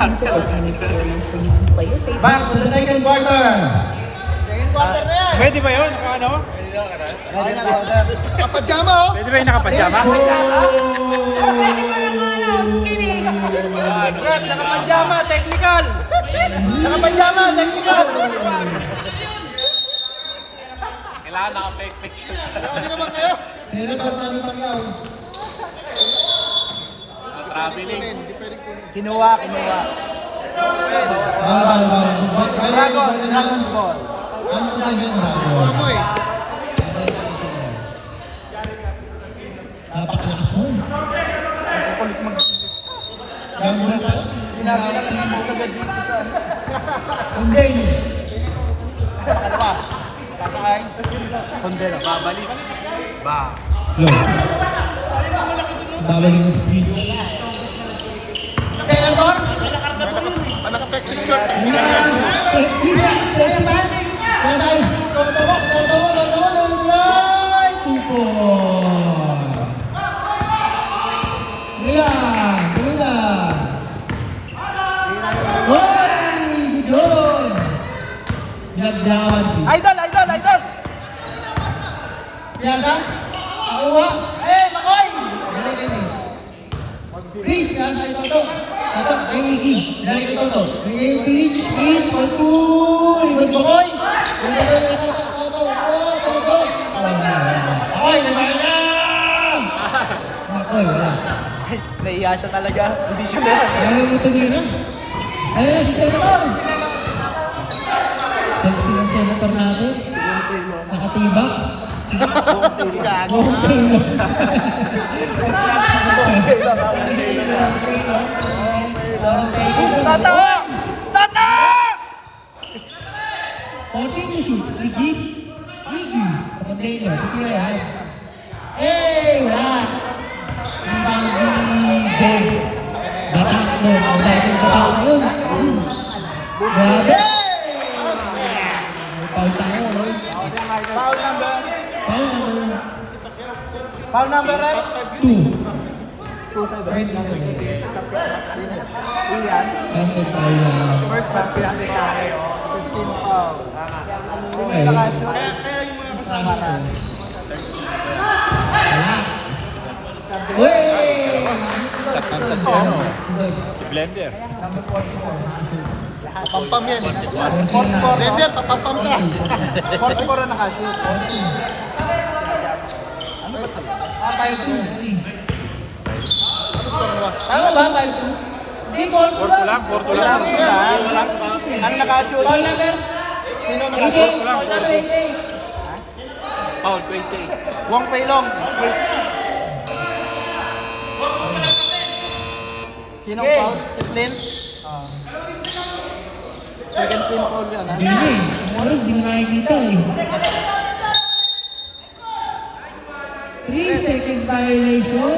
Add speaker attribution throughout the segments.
Speaker 1: use it as an experience where you can play your favorite.
Speaker 2: Back to the second quarter.
Speaker 3: Second quarter na yan.
Speaker 4: Pwede ba yun? Ano?
Speaker 3: Ready na order. Kapajama oh.
Speaker 4: Pwede ba yung nakapajama?
Speaker 5: Pwede ka naman, skinny.
Speaker 4: Rep, nakapajama, technical! Nakapajama, technical! Kailangan naka-fake picture.
Speaker 3: Ano naman kayo?
Speaker 2: Senator Manny Pacquiao.
Speaker 4: Traveling.
Speaker 5: Kinuha. Dragon Ball.
Speaker 2: Ano sa akin, Dragon?
Speaker 3: Ano mo eh?
Speaker 2: Napakalakas mo.
Speaker 5: Kulit mag...
Speaker 2: Gambol pa.
Speaker 5: Pinabilang mo agad dito sa...
Speaker 2: Hindi.
Speaker 5: Pakalawa. Kakakain. Kondela.
Speaker 4: Babalik. Ba.
Speaker 2: Low. Babalik mo sa pitch.
Speaker 3: Senator? Naka-pek picture.
Speaker 5: Idol!
Speaker 2: Biasa? Ako ba?
Speaker 5: Makoy!
Speaker 2: Please, biasa ito. Satu, ay iki. Dari ito. Reach, ribet Makoy. Makoy, naman! Makoy, wala.
Speaker 5: Naiya siya talaga. Hindi siya meron.
Speaker 2: Ayaw mo tumira. Ayaw, si Senator. Sexy ng Senator natin. Nakatibak.
Speaker 3: Gago.
Speaker 5: Tata!
Speaker 2: Holding the shoot. Gigi. Container. Titira yan. Wala. Ang banggi. Batak mo. Ang banggi batak mo. Grabe! Paul tayo, Roy.
Speaker 5: Foul number, right?
Speaker 2: 2. Ready na yun.
Speaker 5: Iyan.
Speaker 2: Ano tayo?
Speaker 5: First time pinakikaya. 15 foul.
Speaker 2: Okay.
Speaker 3: Kaya yung mga kasama na.
Speaker 2: Wala. Wey!
Speaker 4: Si Blender.
Speaker 3: Papampam yan. Render, papampam ka.
Speaker 5: 44 na nakashoot.
Speaker 2: Tama ba? 5-2? Hindi, 4-2 lang.
Speaker 4: Porto lang.
Speaker 5: Ang nakashoot.
Speaker 2: Call number?
Speaker 5: Sino
Speaker 2: Okay,
Speaker 5: nakashoot?
Speaker 2: call number 88.
Speaker 4: Foul, 28.
Speaker 5: Wong Feilong. Sino
Speaker 2: Okay.
Speaker 5: foul? Si Flynn? Second team foul yan, ha?
Speaker 2: Hindi eh. Oras, di mo nakikita eh. 3-second violation.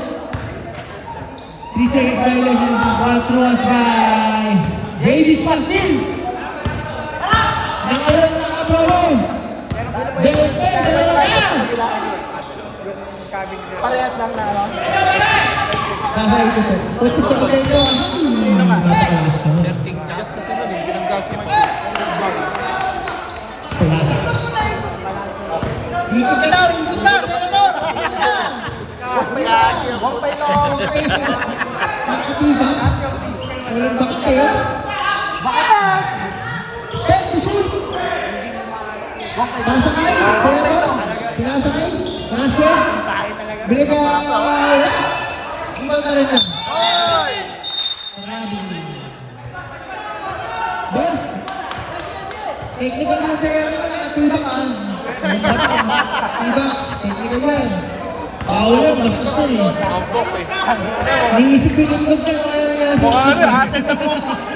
Speaker 2: 3-second violation is ball cross by Davis Pastil. Nakalot na Abramo. Delphin, dalawa na.
Speaker 5: Parehas lang na, ano?
Speaker 2: Kahay ko po. Puti sa kapatid ko. Napakalakas ko.
Speaker 3: Tigas kasi nun eh. Binanggas mo.
Speaker 2: Palakas. Ikot ka daw, ikot ka, Senator!
Speaker 5: Wong Feilong.
Speaker 2: Nakatiba. Walang bakit kayo.
Speaker 5: Bakit?
Speaker 2: Shoot! Pasok kayo, Senator! Pinasok kayo? Pasok! Bili ka! Iba ka rin lang.
Speaker 3: Oy!
Speaker 2: Maraming. Boss! Technical yung pero nakatiba ka. Tiba, technical yan. Paulan, basta eh.
Speaker 4: Ambok eh.
Speaker 2: Niisip ko yung loob ka kaya nangyari.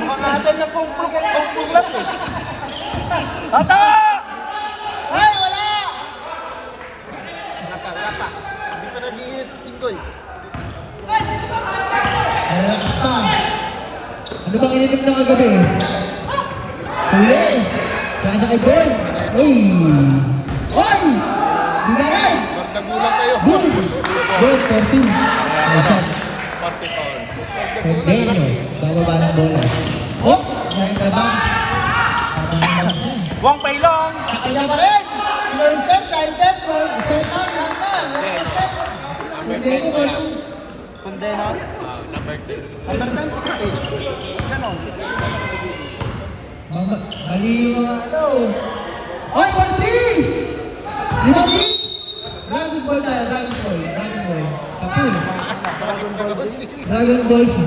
Speaker 5: Mukhang atin na pong puglat, eh. Tata!
Speaker 3: Ay, wala! Wala pa. Hindi pa nag-iinit si Pintoy.
Speaker 2: Relax pa. Ano bang ininom ng kagabi? Huli! Kaya sa kay Ben! Uy! Uy! Di na yan!
Speaker 3: Nagulang kayo.
Speaker 2: Boom! Boom! 14.
Speaker 4: 40 foul.
Speaker 2: Pedro, bababa ng bola. Oh! Dahil ka ba?
Speaker 5: Wong Pailong.
Speaker 2: Kaya pa rin! Step, side step, step up, lang ka. Hindi ko ba?
Speaker 5: Kundeno.
Speaker 4: Number 10.
Speaker 5: Number 10, 60. Ganon.
Speaker 2: Mali yung mga ano. Oy, 1-3! Lima di? Dragon Ball tayo, Dragon Ball. Dragon Ball. Kapul. Dragon Ball Z.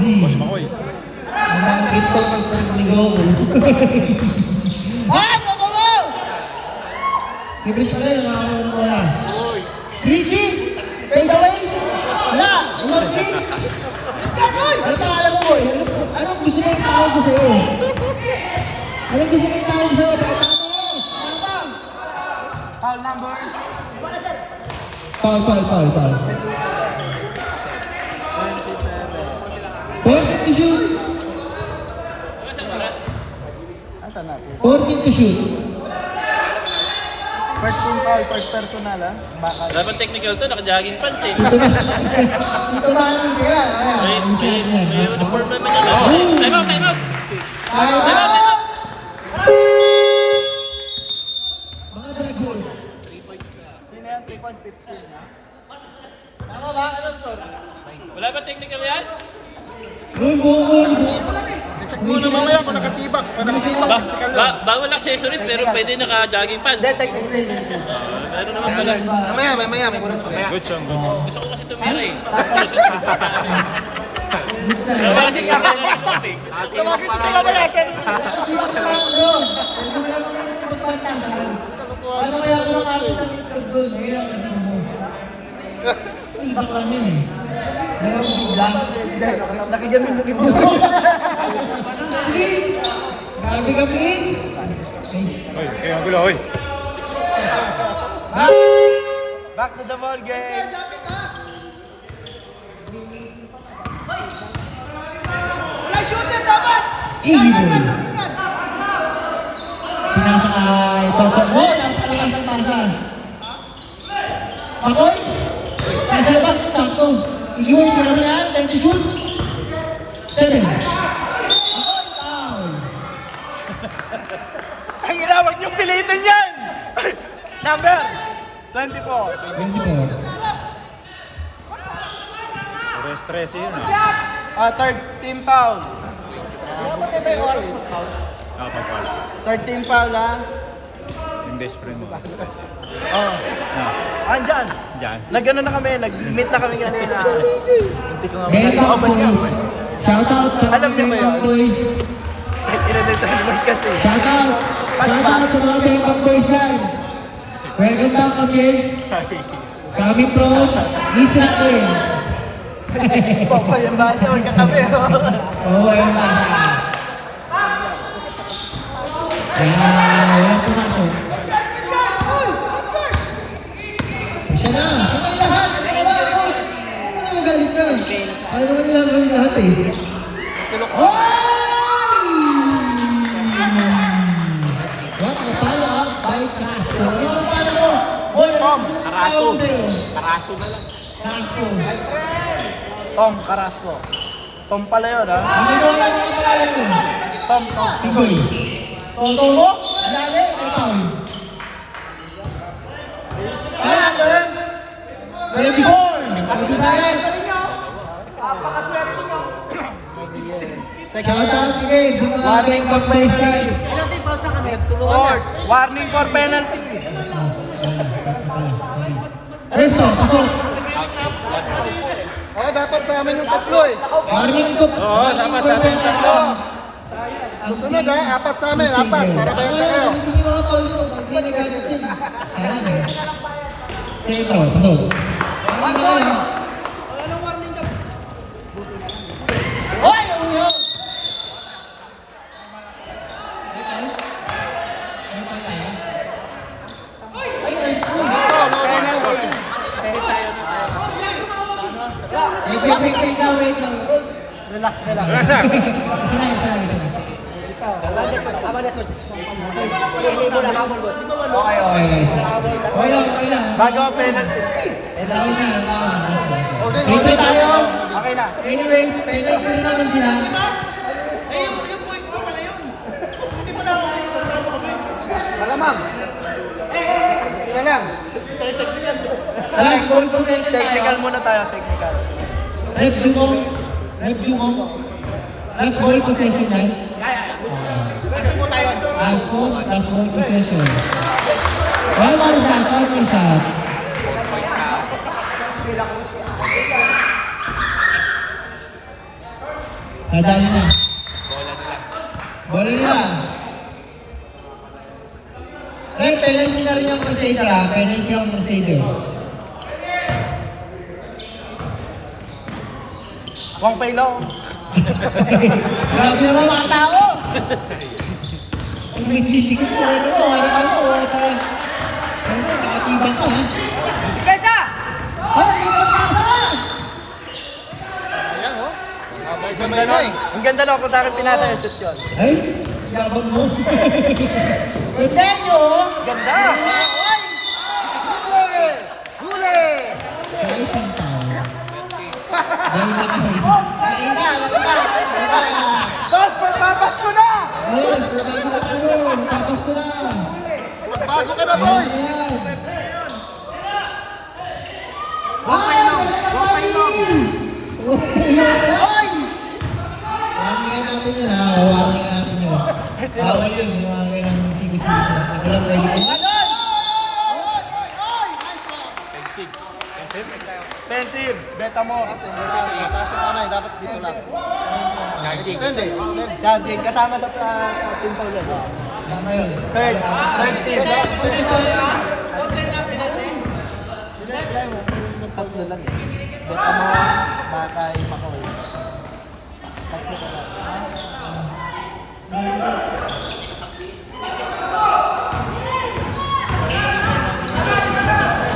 Speaker 2: Ang mga kitong mag-turn ni Goku. Ah! Goku mo! Favorite pa rin, nakakaroon mo na. Richie! Fade away! Wala! Emoji! Ano pangalan mo, boy? Anong gusto mo yung tawag ko sa'yo? Anong gusto mo yung tawag ko sa'yo?
Speaker 5: Foul number.
Speaker 2: Foul. 14 to shoot.
Speaker 5: Asa na?
Speaker 2: 14 to shoot.
Speaker 5: First team foul, first personal ha. Bakal.
Speaker 6: Dapat technical to, naka-jogging pants eh.
Speaker 2: Dito ba naman kaya?
Speaker 6: May uniform naman yan. Time out!
Speaker 2: Time out! Mga dragon.
Speaker 5: Sino yan? 3.15 ha?
Speaker 2: Tama ba? Ano score?
Speaker 6: Wala ba technical yan?
Speaker 2: Goal.
Speaker 3: Check mo na mamaya kung nakatibak. Tactical lang.
Speaker 6: Bawal accessories pero pwede naka-jogging pants.
Speaker 5: Hindi, technically.
Speaker 6: Meron naman pala.
Speaker 3: Mamaya, may kurang ko.
Speaker 4: Good song, good song.
Speaker 6: Gusto ko kasi tumira eh. Wala kasi kakasin.
Speaker 3: Tawagin ko sila mamaya.
Speaker 2: Ano kaya kung makakita ng itlog doon? Ngayon kasi mo. Ibang lang yun eh. Meron biglang.
Speaker 5: Nakigamin mo ibo.
Speaker 2: Grabe ka, Pin!
Speaker 4: Oy, ang gulo, oy.
Speaker 5: Back to the ball game.
Speaker 2: Easy boy. Pinakakay. Pagpag mo. Napalakas ang pasa. Pakoy. Nasa labas. Sakto. Iyon. Kaya mo yan. Time to shoot. 7. Pakoy. Foul.
Speaker 5: Ay, inawag niyong pilitin yan! Number 24.
Speaker 2: 24.
Speaker 4: Stress yun ah.
Speaker 5: Third team foul.
Speaker 4: Pagpala.
Speaker 5: Third team foul ha.
Speaker 4: Yung best friend mo.
Speaker 5: Oh. Andyan.
Speaker 4: Diyan.
Speaker 5: Nag-ano na kami, nag-meet na kami kanina. Hindi ko nga
Speaker 2: Gangbang
Speaker 5: makakauban niya.
Speaker 2: boys. Shoutout sa
Speaker 5: Alam niyo ba
Speaker 2: Gangbang
Speaker 5: yun?
Speaker 2: boys.
Speaker 5: Kahit inanita naman kasi.
Speaker 2: Shoutout sa mga Gangbang boys yan. Welcome back kami. Kami from Israel.
Speaker 5: Papa, yung bahay niya, magkatabi.
Speaker 2: Oo, ayun ba? Walang pumasok. Siya na yung lahat. Ano yung galit ka? Ano naman nilang gawin lahat eh? Oy! What a follow-up by Castro. Ano ang follow mo?
Speaker 5: Hoy, Tom.
Speaker 2: Karaso
Speaker 6: na lang.
Speaker 2: Castro.
Speaker 5: Tom Carrasco. Tom pala yun, ha?
Speaker 2: Ano yung mga pangalan mo?
Speaker 5: Tom.
Speaker 2: Pigoy. Toto mo? Dali, ikaw. Kaya, 24. Ano ba yan? Shoutout, sige, sa mga
Speaker 5: Warning for penalty.
Speaker 3: Tulungan
Speaker 5: Warning for penalty.
Speaker 2: Resto, pasok.
Speaker 3: dapat sa amin yung tatlo eh.
Speaker 2: Warning ko.
Speaker 4: Oo, dapat sa atin tatlo.
Speaker 3: Susunod ha, apat sa amin, apat. Para bayad na kayo.
Speaker 2: Hindi nyo mga tol ko, pag di nagagat yun. Kaya na. Sentro, pasok. Hoy! Uyo! Wait lang.
Speaker 5: Relax.
Speaker 4: Relax lang.
Speaker 2: Isa lang. Okay lang.
Speaker 5: Bago ang penalty.
Speaker 2: Allow na.
Speaker 3: Okay,
Speaker 2: Wait tayo.
Speaker 5: Okay na.
Speaker 2: Anyway, penalty rin naman sila.
Speaker 3: Malamang. Tira lang.
Speaker 2: Last ball possession
Speaker 5: Technical
Speaker 2: tayo.
Speaker 5: muna tayo, technical.
Speaker 2: Ref Jumong. Ref Jumong. Last ball possession tayo. Last ball possession. One more shot. Nadali na. Bola nila. Penalty na rin yung Crusader ha. Penalty yung Crusader.
Speaker 5: Wang Pei Long.
Speaker 2: Grabe naman mga tao! Ang nagsisikip ko ano mo, ano, nakatibang ko ha.
Speaker 5: Pesa!
Speaker 2: Ay, hindi na pasa!
Speaker 3: Ayan, oh. Abay kamay na eh.
Speaker 5: Ang ganda no, kung sa akin pinatay yung shoot yun.
Speaker 2: Ay, yabang mo. Ganda nyo!
Speaker 5: Ganda!
Speaker 3: Huli! Huli!
Speaker 2: Ay, isang tao. Dahil na kasi. Nakita.
Speaker 5: Boss, pagpapas ko na!
Speaker 2: Ay, labay ko na tayo. Tapos ko na.
Speaker 3: Bago ka na, boy!
Speaker 2: Ayan. Wapay long! Ay! Warning natin yun ha. Warning natin yun. Bawal yun. Yung mga ganang sigo-sigo. Walang pwede.
Speaker 5: Offensive, beta mo.
Speaker 3: Kasi mataas yung kamay. Dapat dito lang. Hindi.
Speaker 5: Yan, din kasama daw sa team foul yan.
Speaker 2: Tama yun.
Speaker 5: Third team. Tatlo lang eh. Beta mo, Bakay, Makoy. Tatlo ka lang.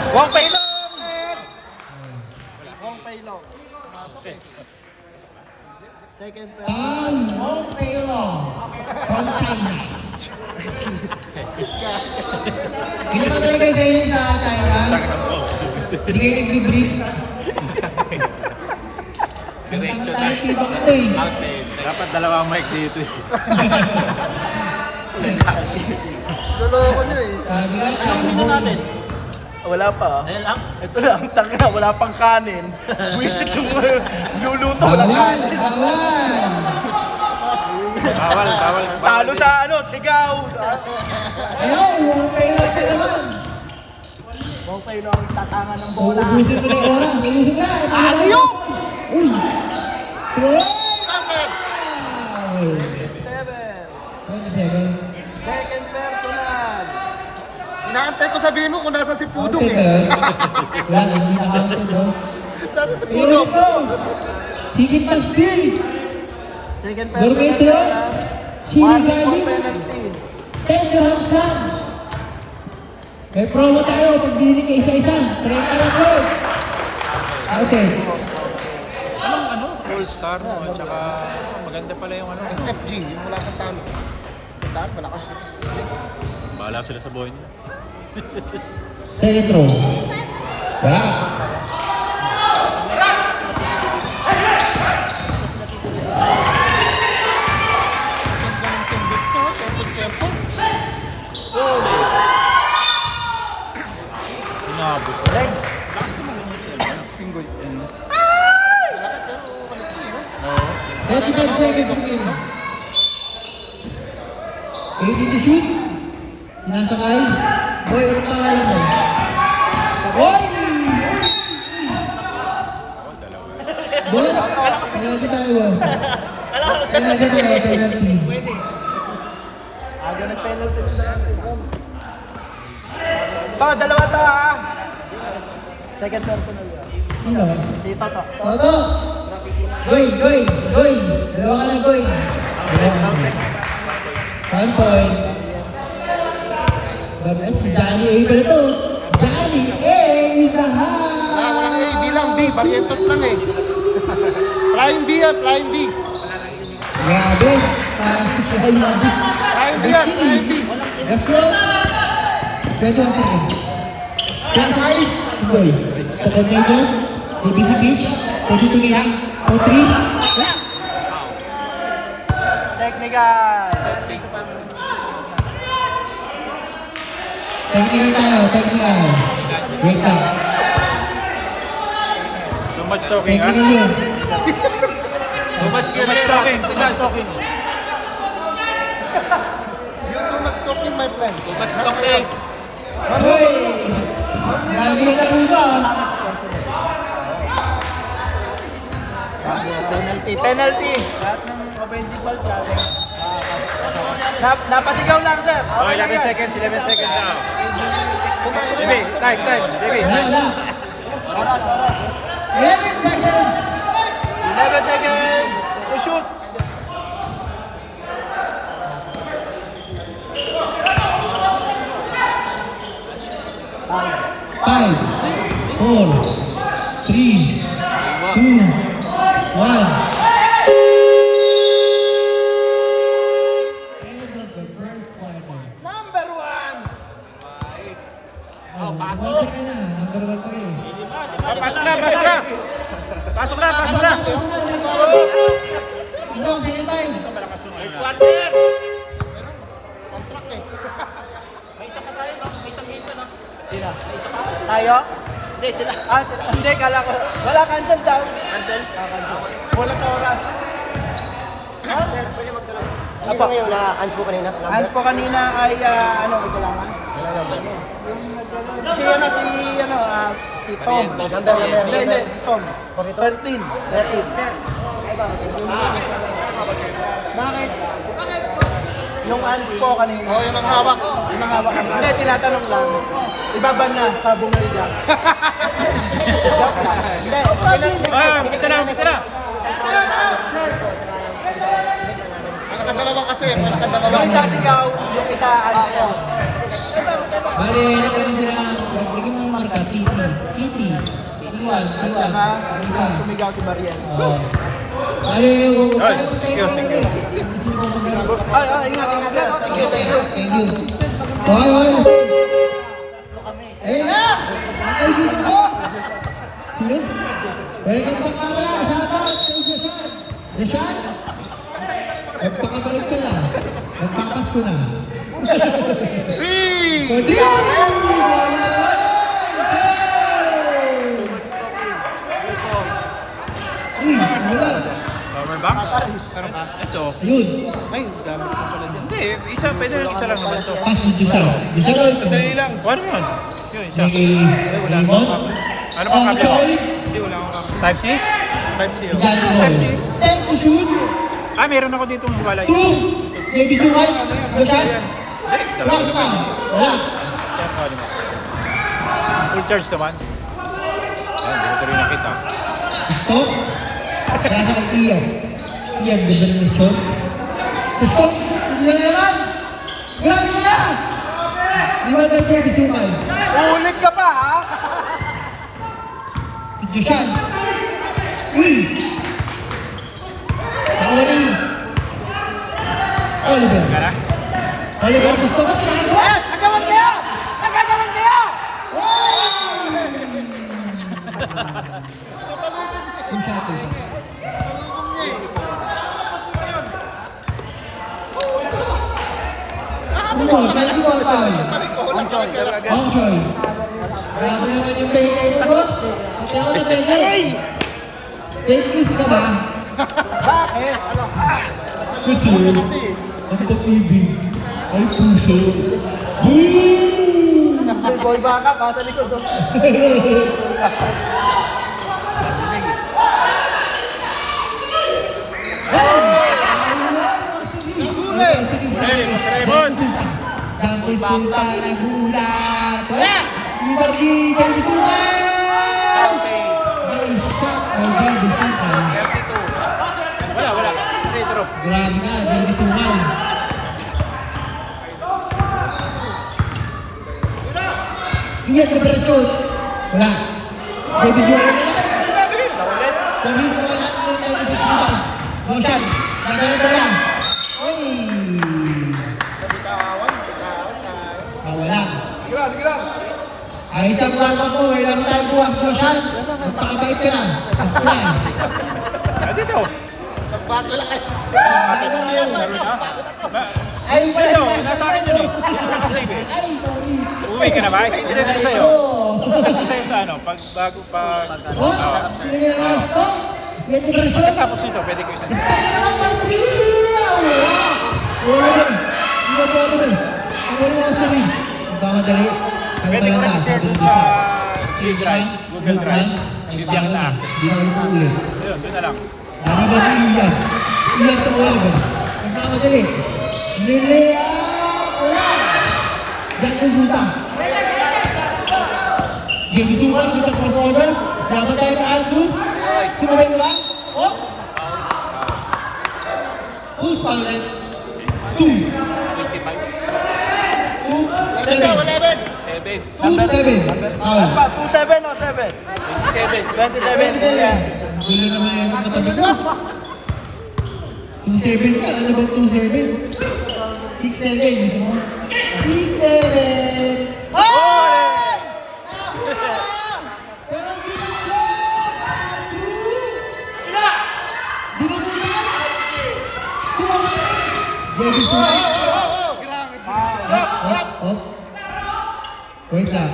Speaker 5: Wang Pei Long! Wang Pei Long. Second round.
Speaker 2: Wong Pelo. Pantay. Hindi ba talaga kayo sa Thailand? Hindi kayo nag-brief?
Speaker 4: Diretso
Speaker 2: Tayo
Speaker 4: na.
Speaker 2: tibak ko eh.
Speaker 4: Dapat dalawang mic dito eh.
Speaker 3: Luloko nyo eh.
Speaker 2: Sabi nga, sabi mo.
Speaker 5: Wala pa.
Speaker 6: Ayun lang.
Speaker 5: Ito lang, tanga, wala pang kanin. Wisit yung luluto, wala
Speaker 2: Bawal,
Speaker 5: kanin.
Speaker 2: bawal.
Speaker 4: Bawal.
Speaker 5: Talo sa ano, sigaw.
Speaker 2: Ayaw, Wong Pelo ka naman.
Speaker 5: Wang Pei Long, tatangan ng bola.
Speaker 2: Ubusin ko na yung oras. Ubusin na. Ano yun? Uy. Troy.
Speaker 3: Bakit?
Speaker 5: Seven. Second personal.
Speaker 3: Inaantay ko sabihin mo kung nasa si Pudong eh.
Speaker 2: Wala, hindi nakausap daw.
Speaker 3: Nasa si
Speaker 2: Pero
Speaker 3: Pudong.
Speaker 2: ito, Sigit pa still.
Speaker 5: Second
Speaker 2: Dormetro,
Speaker 5: One
Speaker 2: Shiri
Speaker 5: for
Speaker 2: Gani,
Speaker 5: penalty.
Speaker 2: 10 rounds lang. May promo tayo pag bili ka isa-isa. 30 lang bro. Okay.
Speaker 4: Full star mo. Tsaka maganda pala yung ano.
Speaker 3: SFG, yung wala kang talo. Dahil malakas yung SFG.
Speaker 4: Bahala sila sa buhay nila.
Speaker 2: Second row. Back.
Speaker 4: Inabot.
Speaker 5: Leg.
Speaker 3: Pinggoy. Malaki pero maliksi yun.
Speaker 2: 35 seconds remaining. 80 to shoot. Sinasakay. Boy, ano pangalan mo? Boy! Boy! Penalty tayo, boy. Penalty tayo, penalty.
Speaker 5: Aga nag-penalty ng dalawa. Pa, dalawa ta ha. Second personal yun.
Speaker 2: Sino?
Speaker 5: Si Toto.
Speaker 2: Toto! Goy, goy, goy! Dalawa ka lang, goy. One point. Bagay, si Johnny A pala to. Johnny A in the house!
Speaker 3: Walang A, B lang, B. Barrientos lang eh. Flying B yan, flying B.
Speaker 2: Grabe.
Speaker 3: Flying B yan, flying B.
Speaker 2: Let's go! 21 seconds. Plus 5. Goy. Kapag medyo, ABC Beach, 22 minutes. 3. Wala.
Speaker 5: Technical.
Speaker 2: Technical tayo, technical. Wait lang.
Speaker 4: Too much talking, ha?
Speaker 2: Technical yun.
Speaker 4: Too much talking. Too much talking.
Speaker 3: You too much talking, my friend.
Speaker 6: Too much talking.
Speaker 2: Hoy! Grabe na lupa.
Speaker 5: Penalty. Lahat ng offensive foul dyan. Napatigaw lang, sir.
Speaker 4: Oh, 11 seconds now. Jimmy, time. Jimmy.
Speaker 2: Wala. 11 seconds.
Speaker 5: 11 seconds. To shoot.
Speaker 2: Five, 4, 3, 2, 1.
Speaker 5: Number 1.
Speaker 2: Oh, pasok ka na. Number 1 pa rin.
Speaker 4: Pasok na. Pasok na.
Speaker 2: Ikaw, sige tayo.
Speaker 3: Contract eh.
Speaker 5: Tayo? Hindi, sila. Hindi, kala ko. Wala, cancel daw. Cancel? Wala ka oras.
Speaker 7: Sir, pwede magtanong. Sino ngayon na ans mo kanina?
Speaker 5: Ano po kanina ay, ito lang. Si Tom. Hindi, Tom. 13. Bakit? Nung ans po kanina.
Speaker 3: Oh, yun ang hawak.
Speaker 5: Yung mga hawak kanina. Hindi, tinatanong lang. Ibaban na sa bumalga. Hindi, okay lang.
Speaker 4: Isa na.
Speaker 3: Nakadalawa kasi. Nakadalawa.
Speaker 5: Yung sa ikaw, yung isa, ano.
Speaker 2: Bale, nakaroon sila ng bigyan mo ng marka, TT. T1.
Speaker 5: At saka, sumigaw si Mariel.
Speaker 2: Bale,
Speaker 4: Thank you.
Speaker 5: Ingat. Sige.
Speaker 2: Thank you. Hoy. Ayun na! Ang dito ko! Welcome back mga wala. Shoutout kay Deshan. Deshan? Nagpakabalik ko na. Nagpakas ko na. Three! Wala.
Speaker 4: Power back? Ito.
Speaker 2: Yun.
Speaker 4: Ay, gamit ko pala dyan. Hindi, isa lang naman to.
Speaker 2: Pass ni Deshan. Deshan.
Speaker 4: Dali lang. One yun. Yun, isa.
Speaker 2: Wala
Speaker 4: Ano pang kami mo?
Speaker 2: sorry.
Speaker 4: Hindi, wala akong kami. Type C? Type C. oh.
Speaker 2: Type C. Thank you, shoot.
Speaker 4: Meron ako dito ng balay.
Speaker 2: 2. JB Sungay. Deshan.
Speaker 4: Dalawa.
Speaker 2: Wala ka. Wala.
Speaker 4: Full charge naman. Ayan, hindi ko tuloy nakita.
Speaker 2: Stop. Kaya sa kay Ian. Ian, ganda ng shot. Stop. Hindi na naman. Grabe na! Lima na JB Sungay.
Speaker 5: Ulit ka pa, ha?
Speaker 2: Si Deshan. Uy! Saori. Oliver.
Speaker 4: Kala?
Speaker 2: Oliver, gusto ko ginagawa?
Speaker 5: Nagawan kayo! Nagagawan kayo!
Speaker 2: Yung shot ko. Thank you, Alpay. Ang Choy. Grabe naman yung payday mo, boss. Kasi ako na payday. Thank you ka ba?
Speaker 5: Bakit?
Speaker 2: Kasi ang pag-ibig ay puso. Boom!
Speaker 5: Boy baka, pasa likod. Oh.
Speaker 4: Hey, Mas Raymond!
Speaker 2: Dahil punta na gulat. Wala! Yung bagi, ganyan tuwan! Ay, shot. Ay, ganyan tuwan.
Speaker 4: Wala. Straight through.
Speaker 2: Grabe na, ganyan tuwan. Iya, kebercut. Wala. Jadi juara. Sorry, wala. Motion. Jangan bola. Wala. Ay, isang buwan pa po. Ilang tayo buwan. Motion. Magpakabait ka na. Wala.
Speaker 4: Dito.
Speaker 3: Bago lang kayo.
Speaker 2: Ay,
Speaker 4: Dito, nasa akin yun eh. Dito ka kasave eh.
Speaker 2: Ay, sorry.
Speaker 4: Uwi ka na ba? Isend ko sa'yo.
Speaker 2: Oh.
Speaker 4: Isend ko sa'yo sa ano, bago pag...
Speaker 2: Oh, sige na ito. Pwede ba ito?
Speaker 4: Pagkatapos nito, pwede ko isend. Pwede ko rin i-share dun sa G-Drive, Google Drive. Bibigyan kita access. Yun, doon na lang.
Speaker 2: Ano ba si Ian? Ian ito ko lang. Nagmamadali. Nilea! Wala! Diyan ang buta. Gagituan kita sa corner. Dapat tayo sa Ansu. Sumabay mo lang. Oh! Who's pangit? 2.
Speaker 3: 11 daw, 11.
Speaker 4: 7.
Speaker 2: 2-7.
Speaker 5: Ano ba? 2-7 o 7?
Speaker 4: 27.
Speaker 5: 27. Yeah.
Speaker 2: Gulo naman yung katabi ko. 2-7 ka. Ano ba 2-7? 6-7. Gusto mo? 6-7. Pero hindi na shoot! Di ba mo yan? Ready to Up. Wait lang.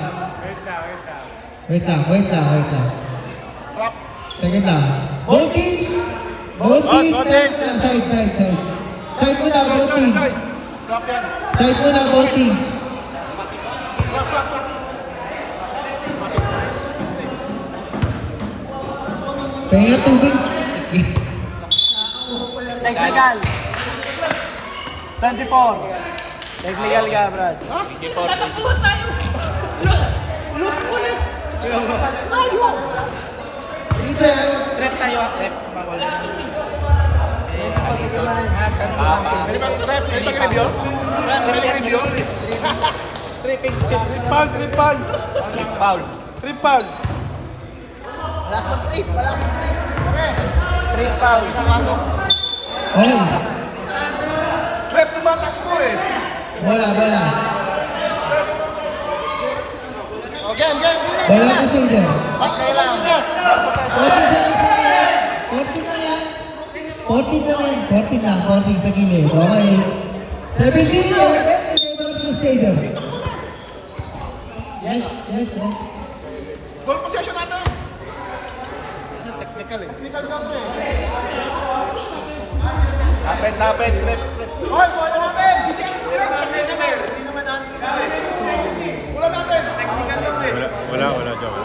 Speaker 2: Second lang. Both teams! Side. Side mo na, both teams. Side mo na, both teams. Pahinga tubig.
Speaker 5: Technical. 24. Technical ka, Brad.
Speaker 6: Tatapuhan tayo. Lose ko na.
Speaker 5: Trip tayo, trip. Bawal na.
Speaker 3: Pwede bang review? Pwede bang review?
Speaker 5: Trip foul.
Speaker 3: Last one trip.
Speaker 5: Trip foul.
Speaker 2: Okay.
Speaker 3: Rep, tumatak ko eh.
Speaker 2: Bola.
Speaker 3: Game.
Speaker 2: Bola ko sa inyo.
Speaker 3: Okay lang.
Speaker 2: 14 sa gilid. Okay. 17, 11, sa favor of Crusader. Yes.
Speaker 3: Goal possession natin. Technical eh. Technical ka mo eh.
Speaker 5: Lapit, trip.
Speaker 3: Hoy, bola natin! Wala natin, sir. Hindi naman answer eh. Wala natin. Technical ka mo eh.
Speaker 4: Wala, joke.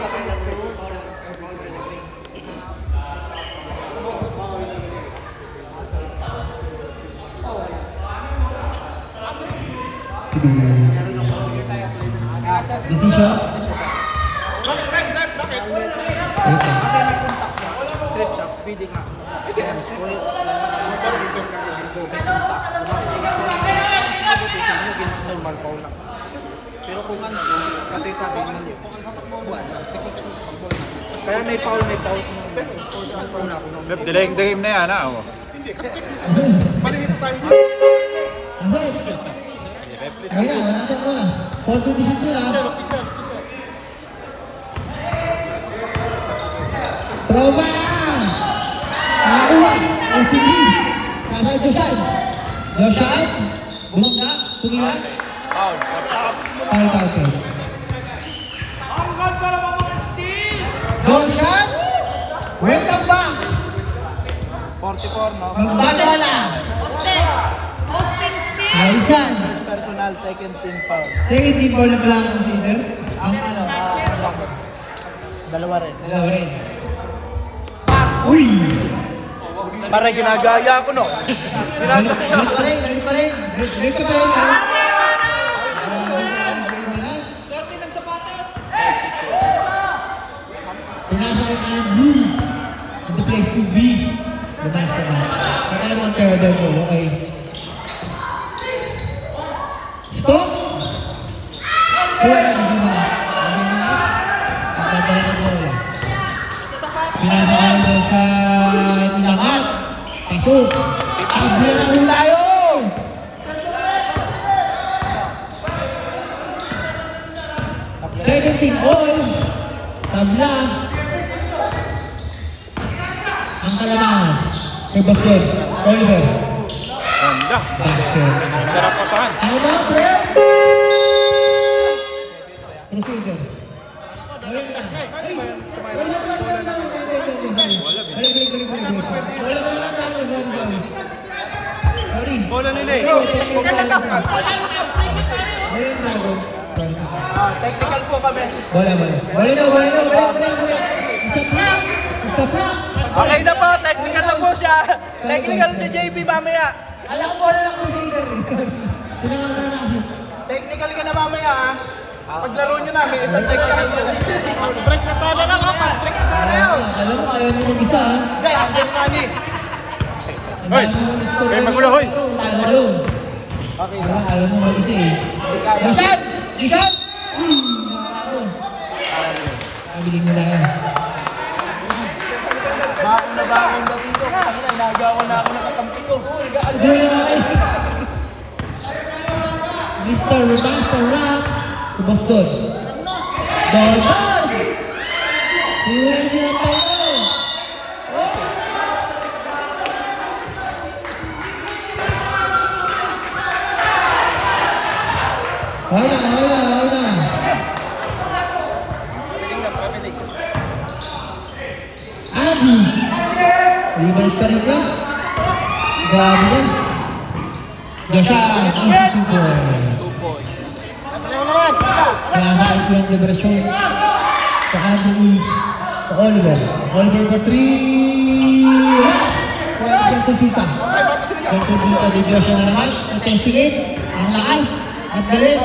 Speaker 2: Decision.
Speaker 3: Bakit?
Speaker 5: Trip siya, speeding nga. Normal foul lang. Pero kung ano, kasi sabi mo yun. Kaya may foul. Foul na ako nung.
Speaker 4: Rep, delaying the game na yan, ha? Oh.
Speaker 3: Hindi, kasi palihit tayo.
Speaker 2: Ansay.
Speaker 4: Rep, please.
Speaker 2: Ayan, wala natin oras. 14 decision ha.
Speaker 3: Official.
Speaker 2: Trauma! Nakakuha! LCB! Nasa Joshan! Bumangga! Tumira!
Speaker 4: Foul.
Speaker 2: Foul. Joshan! Welcome back!
Speaker 5: 44, no?
Speaker 2: Magbaga na! Ayos yan!
Speaker 5: Personal second team foul.
Speaker 2: Second team ball na pala ang consider.
Speaker 5: Ang ano, dalawa rin.
Speaker 2: Uy!
Speaker 5: Parang ginagaya ko, no?
Speaker 2: Ganun pa rin. Break pa rin ha. Pinasa ko ang blue. In the place to be. The basketball. Kaya naman kayo daw mo, okay? Stop! Pinasa kayo daw sa Ilamat. Ito. Abla na rin tayo! Second team all. Tabla. Ang kalamangan. Kay Basket. Oliver.
Speaker 4: Ganda.
Speaker 2: Basket.
Speaker 4: Sarap pasahan.
Speaker 2: Ano ba, pre? Crusader. Wala na. Ay! Wala na. Sorry.
Speaker 3: Bola nila eh. Technical po kami.
Speaker 2: Wala. It's a prank.
Speaker 3: Okay na po, technical na po siya. Technical si JB mamaya.
Speaker 2: Alam ko wala lang Crusader. Tinangan na namin.
Speaker 3: Technical ka na mamaya ha. Paglaro nyo na, may isang technical nyo. Pass break ka sana lang ha, pass break ka sana yun.
Speaker 2: Alam mo, ayaw mo mag-isa ha.
Speaker 3: Hindi, andyan ka ni.
Speaker 4: Hoy! Kaya magulo, hoy!
Speaker 2: Talo. Okay. Alam mo mag-isa eh. Isad! Isad! Kabiling nila yan.
Speaker 3: Bakong na bakong daw dito. Kanina, inagawa na ako nakakampi ko.
Speaker 2: Mr. Master Rap to Boston. Boston! Iwan niya pa yun. Okay na. Adi! Rebound pa rin ka? Grabe yan. Joshua, easy 2 points. Kaya halos lang liberasyon sa Anthony, sa Oliver. Oliver for 3. Kaya siyang kusita. Kontribute ni Joshua na naman. At ang sigit, ang lakas, at galit.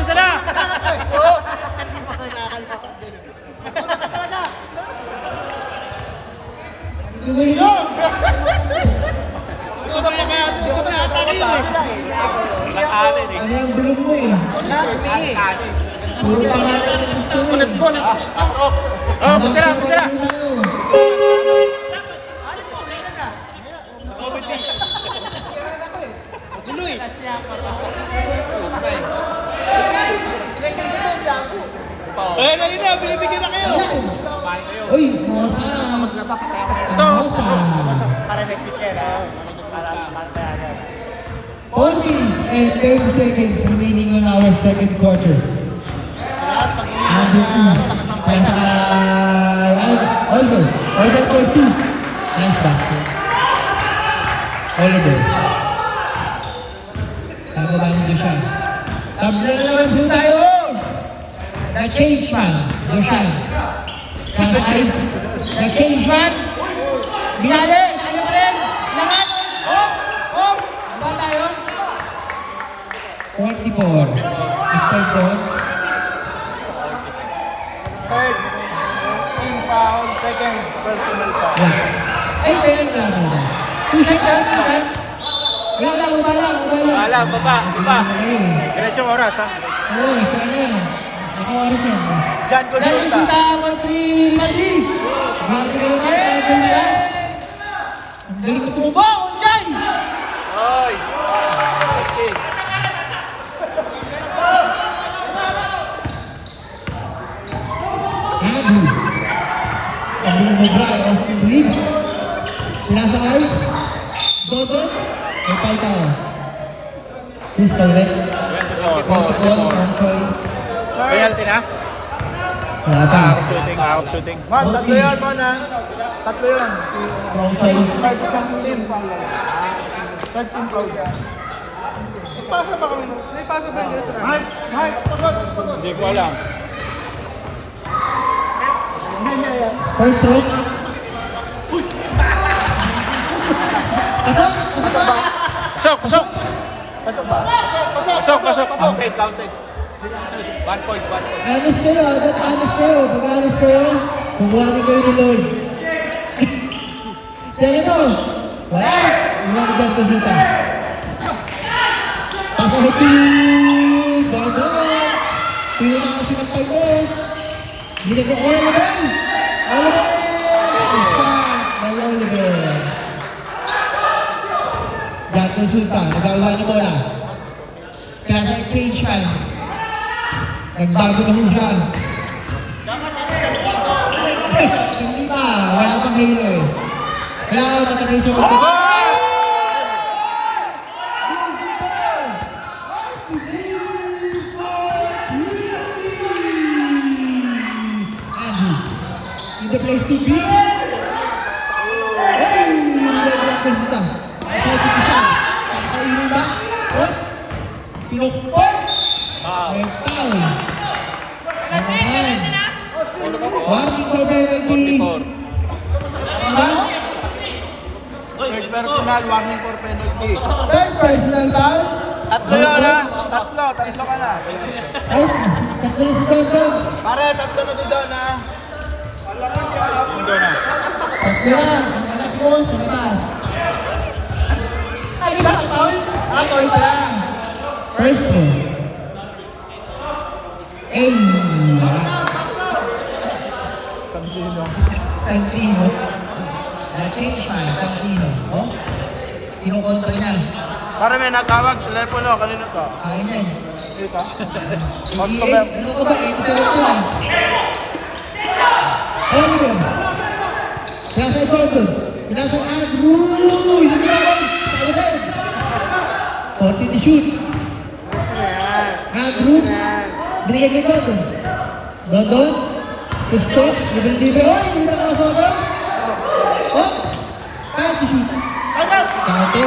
Speaker 4: Bisa na!
Speaker 2: Ano yung bulong mo eh? Puro pangalan ng gusto mo.
Speaker 4: Oh, bisa na!
Speaker 3: Na, binibigyan na kayo.
Speaker 2: Uy, Mosa! Mosa! 40 and 30 seconds remaining on our second quarter. Oliver for 2. Nice basket. Oliver. Tama ba nito siya? Tabla na naman po tayo! The change man. Joshua. The change man. Binali. Ano pa rin? Lahat. Ba tayo? 44. Mr. Paul.
Speaker 3: Third, team foul, second, personal foul.
Speaker 2: Ay, kaya nga. 2 seconds. Wala lang.
Speaker 4: Baba! Diretsong oras, ha?
Speaker 2: Oo, kaya na. Ako oras yan.
Speaker 3: Diyan ko
Speaker 2: Dahil
Speaker 3: na
Speaker 2: kita naman si Magis. Bago ka naman, tayo ko na yan. Ang galing ko tumaba, Unjay!
Speaker 3: Hoy! Okay.
Speaker 2: Adu. Ang galing mo bra, Austin Reeves. Pinasakay. Dodon. May pay tayo. Who's the red? 24.
Speaker 4: Penalty na?
Speaker 2: Wala pa.
Speaker 4: Shooting.
Speaker 3: Man, tatlo yan, man ha. Tatlo yan.
Speaker 2: Wrong play.
Speaker 3: Third isang team foul. Third team foul. Pasa ba kami? May pasa ba yung dito na?
Speaker 4: Hindi ko alam.
Speaker 2: First stroke. Pasok!
Speaker 4: Pasok!
Speaker 3: Okay, counted. 1 point.
Speaker 2: Honest kayo, dapat honest kayo. Pag honest kayo, kukuhanin kayo ni Lloyd. Sige to! Wala! Iwan ko dyan to dito. Pasahitin! Bago! Sino na kasi ng 5 mo? Hindi na ko, Oliver! Isa! Dati Sulta, nagawa ni bola. Kaya sa exchange fan. Nagbago na mo siya. Hindi pa, wala pang hilo eh. Kailangan matagay siya mag- In the place to be. Hey! Nagbago siya. Sa ito siya. Kakainin ba? Tapos, pinukpon. May foul. Warning for penalty.
Speaker 5: Third personal, warning for penalty.
Speaker 2: Third personal foul.
Speaker 5: Tatlo yun ha? Tatlo ka na.
Speaker 2: Ay, tatlo na si Tonton.
Speaker 5: Pare, tatlo na doon ha?
Speaker 2: Tatlo na. Sa anak mo, sa labas. Ay, di ba ang foul? Foul pa lang. First one. Ay, Santino. Na-change pa, Santino. Oh, kinukontra niya.
Speaker 5: Pare, may natawag. Telepono, kanino to?
Speaker 2: Ayun yan.
Speaker 5: Dito?
Speaker 2: Hindi, ano ko ba? Excellent yun. Oliver. Kaya sa Gordon. Pinasa Andrew. Hindi naman. Oliver. 40 to shoot. Andrew. Binigay kay Gordon. Gordon. Gusto. Libre-libre. Oh, hindi na nakasoba. Oh. 5 to shoot. Kate.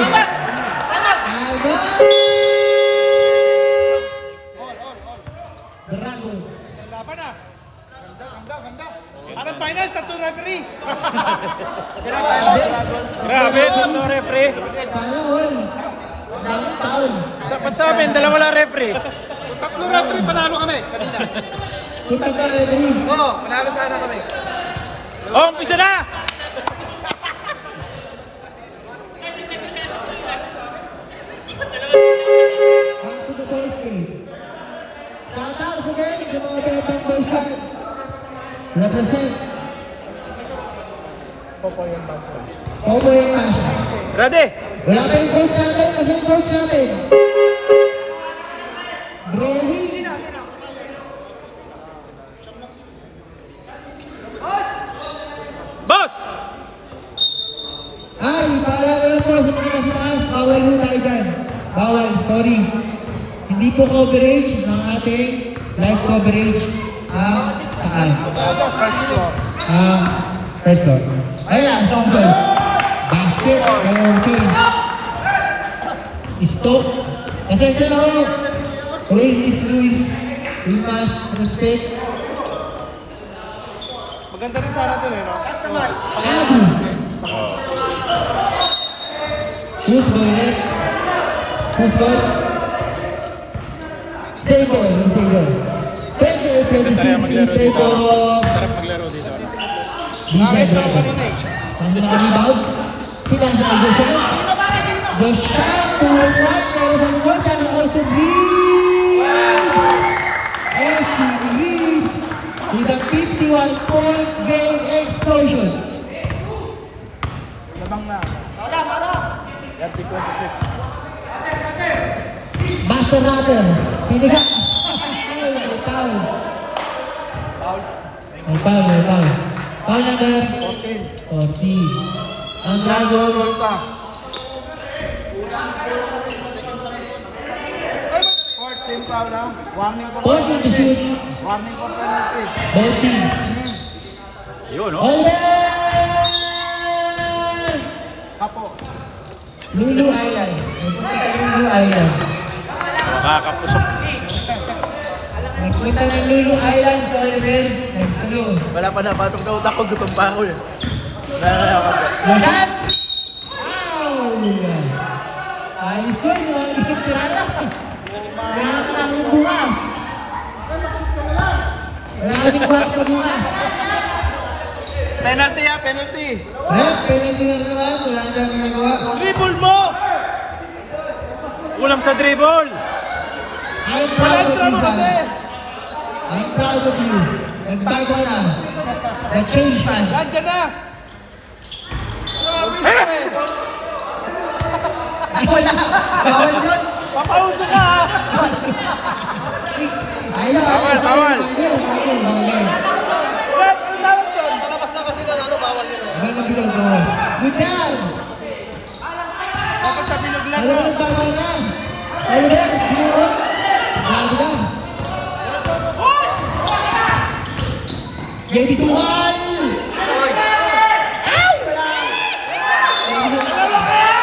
Speaker 2: Dragon.
Speaker 3: Laban na. Ganda. Anong finals? Tattoo referee.
Speaker 4: Grabe, no referee.
Speaker 2: Sana all. Daming foul.
Speaker 4: Sapat sa amin, dalawa lang referee.
Speaker 3: Tattoo referee, panalo kami kanina.
Speaker 2: Kita ka referee.
Speaker 3: Oo, panalo sana kami.
Speaker 4: Oh, umpisa na!
Speaker 2: Back to the first game. Shout out again sa mga Betang Boys Club. Represent. Popoy ang bangka.
Speaker 4: Ready?
Speaker 2: Wala pa yung coach natin. Kasi yung coach natin. Browy.
Speaker 4: Boss!
Speaker 2: Ay, paalala lang po sa mga kasamahan. Bawal ho tayo dyan. Bawal, sorry. Hindi po coverage ng ating live coverage ang taas. First floor. Ayan, second floor. Basket, okay. Stop. Kasi ito na ho. Rules is rules. We must respect.
Speaker 3: Maganda rin sana dun eh, no? Taas kamay.
Speaker 2: Abu. Who's ball left? Who's ball? Say goal, say goal. 28-26, play for...
Speaker 4: Sarap maglaro dito.
Speaker 3: Nakakits ko lang kanina eh.
Speaker 2: Ang rebound. Pinasal Joshua. Joshua to right. Pero sa goal, siya na also lead. As he leads with a 51-point game explosion.
Speaker 5: Labang na. Yan, 26.
Speaker 2: Master Ratter. Piniga. May foul. May foul. Foul number 14. Ang Dragon.
Speaker 5: 14 foul na. Warning for
Speaker 2: 14 to shoot.
Speaker 5: Warning for penalty.
Speaker 2: Both teams.
Speaker 4: Yun, no?
Speaker 2: Oliver!
Speaker 5: Kapo.
Speaker 2: Lulu Island. Nagpunta sa Lulu Island.
Speaker 4: Makakapusok.
Speaker 2: Nagpunta ng Lulu Island sa Oliver. Nagsulo.
Speaker 5: Wala pa na, patong daw ako, gutom pa ako eh. Nakakapag.
Speaker 2: Lahat! Foul! Ayos ko yun, mga ikip sirata. Kailangan ka namin bukas. Wala kaming bukas na bukas.
Speaker 5: Penalty ya, penalty.
Speaker 2: Penalty na rin naman. Wala na tayong magagawa.
Speaker 4: Dribble mo! Ulam sa dribble!
Speaker 2: I'm proud of you, Van. I'm proud of you. Nagbago na. Nag-change man.
Speaker 3: Nandiyan na!
Speaker 2: Wala. Bawal yun.
Speaker 3: Papauso ka ha!
Speaker 2: Ayun.
Speaker 4: Bawal, bawal.
Speaker 3: Rep, ano tawag doon?
Speaker 5: Sa labas na kasi ng ano, bawal yun.
Speaker 2: Bawal na bilog ko. Good job.
Speaker 3: Dapat sa bilog lang.
Speaker 2: Ano na tama na? Oliver, binurot. Grabe lang. Game 1! Ay! Wala!
Speaker 3: Dalawa kayo!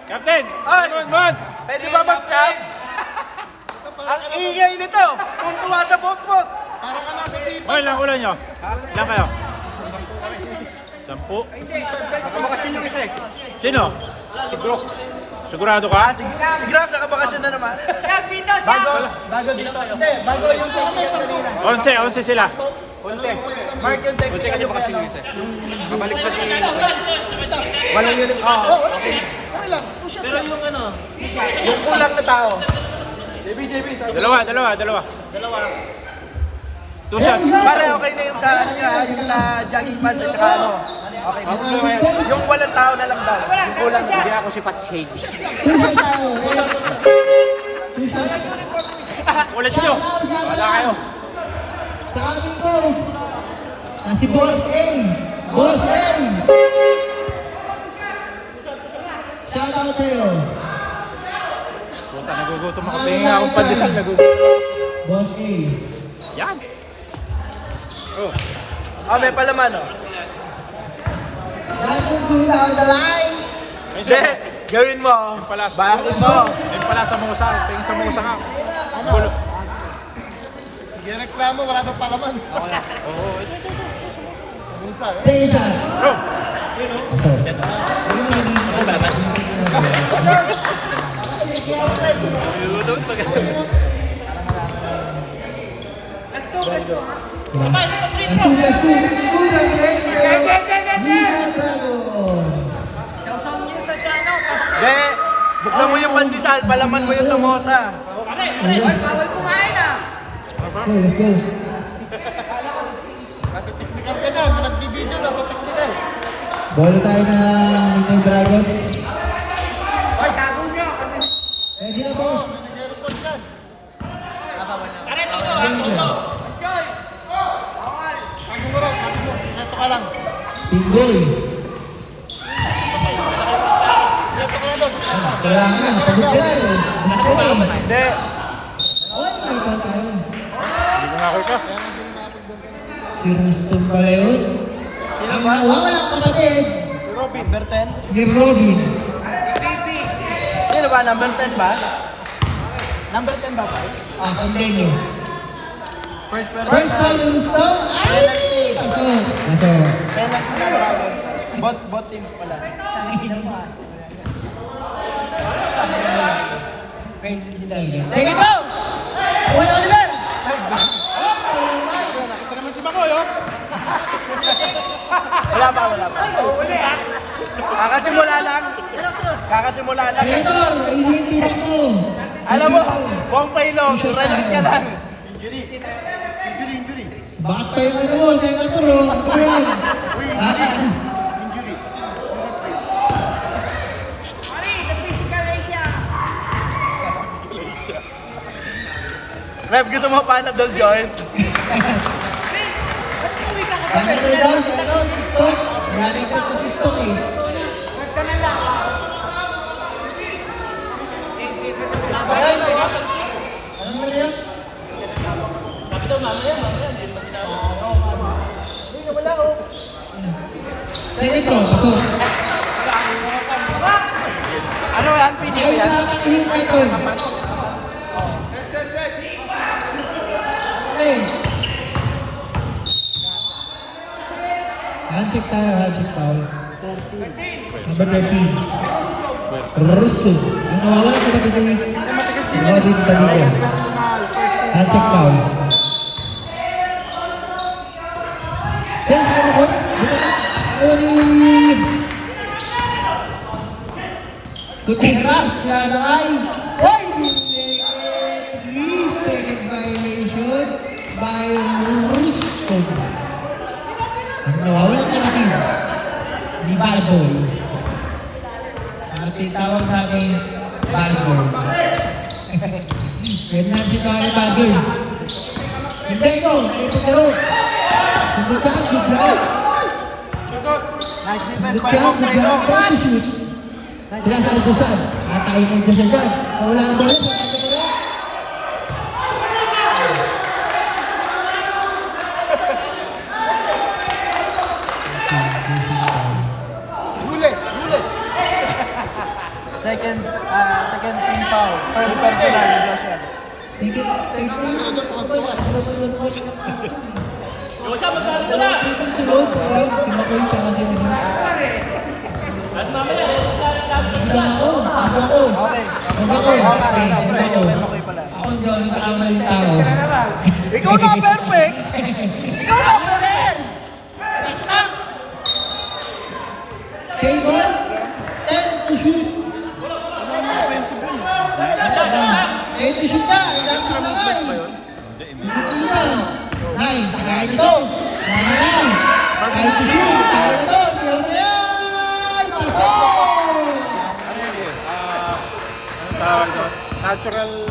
Speaker 4: Captain!
Speaker 3: Ay!
Speaker 4: Man!
Speaker 3: Pwede ba mag-jump? Ang ingay nito! Kung tuwa sa bot-bot! Parang ka nasa sipa.
Speaker 4: Oy, ilang ulan nyo? Ilang kayo? 10?
Speaker 3: Nakabakasyon yung isa eh.
Speaker 4: Sino?
Speaker 3: Si Brook.
Speaker 4: Sigurado ka?
Speaker 3: Si Grab, nakabakasyon na naman. Bago dito. Hindi, bago yung picture kanina.
Speaker 4: 11 sila.
Speaker 3: Ponte. Mark yung text kasi bakasyon yung isa. Babalik pa si... Walang yun. Oo, okay. Okay lang. 2 shots lang.
Speaker 5: Yung ano,
Speaker 3: Yung kulang na tao. JB.
Speaker 4: Dalawa. 2 shots.
Speaker 3: Pare, okay na yung sa ano niya, yung sa jogging pants at saka ano. Okay. Yung walang tao na lang daw. Yung kulang na. Hindi ako si Pat Shades.
Speaker 4: Ulit nyo.
Speaker 3: Wala kayo.
Speaker 2: Sa amin ko, si Boss M. Boss M. Shout out sa'yo.
Speaker 4: Puta, nagugutom ako. Pingin akong pandesal. Nagugutom.
Speaker 2: Boss A.
Speaker 4: Yan. Oh.
Speaker 3: Ah, may palaman oh.
Speaker 2: That's the down the line.
Speaker 3: Hindi, gawin mo. Bakit mo?
Speaker 4: Ayun pala sa musa. Pingin sa musa nga. Gulo.
Speaker 3: Gireklamo, wala nang palaman. Busa, eh.
Speaker 2: Say that.
Speaker 4: Bro.
Speaker 3: Hindi, buksan mo yung pandesal, palaman mo yung tumosa.
Speaker 2: Bawal kumain ah. Let's go.
Speaker 3: Natiteknikal ka na, nagbibideo na, natiteknikal.
Speaker 2: Bola tayo ng Midnight Dragon.
Speaker 3: Ay, tago niyo kasi...
Speaker 2: Ready na boss.
Speaker 3: Nag-aeroport yan.
Speaker 2: Danger.
Speaker 3: Tago mo raw, tago mo. Neto ka lang.
Speaker 2: Tinggoy.
Speaker 3: Neto ka na doon.
Speaker 2: Wala ka na. Pagod ka na.
Speaker 3: Hindi.
Speaker 2: Oy, may ball tayo.
Speaker 4: Hindi ko nakul ka.
Speaker 2: Si Ruston pala yun.
Speaker 3: Sino
Speaker 2: Ang
Speaker 3: ba?
Speaker 2: nawawalang kapatid,
Speaker 3: Si Robin. Number 10?
Speaker 2: si Robin.
Speaker 3: Sino ba? Number 10 ba? Number 10 ba ba?
Speaker 2: Continue.
Speaker 3: First person.
Speaker 2: First time Ruston. Ay! Ito.
Speaker 3: Penalty na Dragon. Bot team pala. Sige go! Uy, Oliver! Nakita naman si Makoy, oh! Wala pa. Uli, ha? Kakasimula lang.
Speaker 2: Senator, iniintihan mo.
Speaker 3: Alam mo, buong pailong, relax ka lang. Injury.
Speaker 2: Bakit pa yung ano mo, Senator? Oh. Ano yan?
Speaker 3: Injury. Rep, gusto mo Panadol joint?
Speaker 2: Bakit na daw, ano, TikTok? Galing ka sa TikTok eh. Ayan, ano mo na yan?
Speaker 6: Sabi daw mamaya, hindi mo ginagawa.
Speaker 2: Senator, ako.
Speaker 3: Ano yan? PD ko
Speaker 2: Ay,
Speaker 3: yan?
Speaker 2: nakakainin ka ito. Hey. Handshake tayo, handshake tayo. Number 13. Russo. Ang nawawala sa kapatid ni Robin Padilla. Handshake foul. Uri! Gutierrez, lalakay. Hoy! 3-second violation by Russo. Wala ka natin. Di bad boy. Ang tawag sa akin, bad boy. Pwede na si Pari bad boy. Hindi ko, ito karo. Hindi ka, hindi ka.
Speaker 3: Nice defense,
Speaker 2: Hindi ka, hindi ka. Don't shoot. Sila sa utusan. Atayin ang utusan dyan. Wala ang bola.
Speaker 3: Huli! Second team foul. Third personal ni Joshua.
Speaker 2: Sige, thank you.
Speaker 6: Yung siya, magkano ka na?
Speaker 2: Si Lord, si Makoy, tsaka si Lord.
Speaker 6: Mas mamaya,
Speaker 2: Hindi ako, matago ako.
Speaker 3: Okay.
Speaker 2: Huwag ako.
Speaker 3: Okay, Makoy pala.
Speaker 2: Ako hindi ako nagkakama ng tao.
Speaker 3: Ikaw na perfect! Ikaw na perfect!
Speaker 2: Table, 10 to shoot. 10 to shoot ka, that's na nga eh. Hindi na. 9, takay ito. 9, 5 to shoot, takay ito. Sino na yan? Ako!
Speaker 4: Tawag doon. Natural, oh.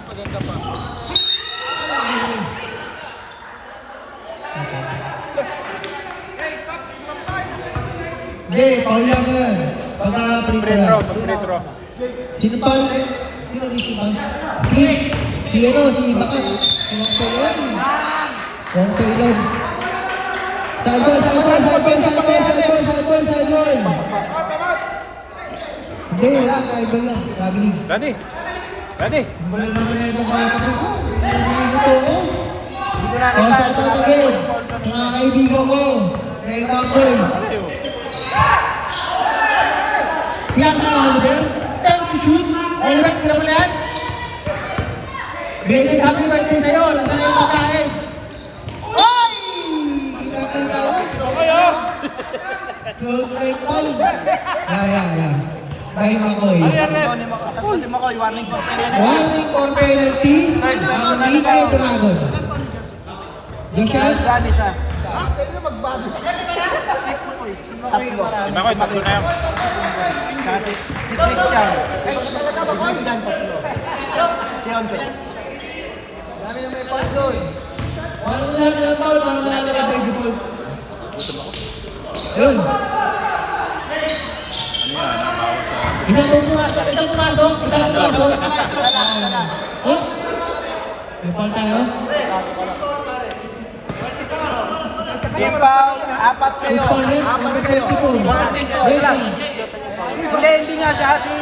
Speaker 4: Maganda pa.
Speaker 2: Hindi, foul lang yan. Pagka free
Speaker 4: Free
Speaker 2: throw.
Speaker 4: throw, free throw.
Speaker 2: Sino foul? Sino si Bang? Si ano, si Bakas. Si Wong Pelon. Wong Pelon. Sideball. Hindi, wala. Sideball lang. Rugby.
Speaker 4: Ready? Ready?
Speaker 2: Wala naman na itong mga kapatid. Ito ko.
Speaker 3: Hindi ko na
Speaker 2: Oh, shout out again. Mga kaibigan ko. May mga boys. Yan ang Oliver. 10 to shoot. Oliver, tira mo na yan. Belated happy birthday sa'yo. Nasa yung pagkain. Oy! Close like all. Yeah. Dahil Makoy.
Speaker 3: Tatlo ni Makoy, warning for penalty.
Speaker 2: Warning for penalty. Mikael Dragon. Joshua.
Speaker 3: Siya.
Speaker 4: Makoy, tatlo na yan.
Speaker 3: Si Christian. Christian, tatlo. Si Onjo. Dami na may point doon.
Speaker 2: Walang lahat ng foul, walang lahat ng baseball. Yun. Isang pumasok. Oh? May foul tayo?
Speaker 3: Team foul, apat kayo.
Speaker 2: Baseball rin,
Speaker 3: Apat
Speaker 2: number
Speaker 3: kayo.
Speaker 2: 24.
Speaker 3: Wait lang. Hindi nga siya. Si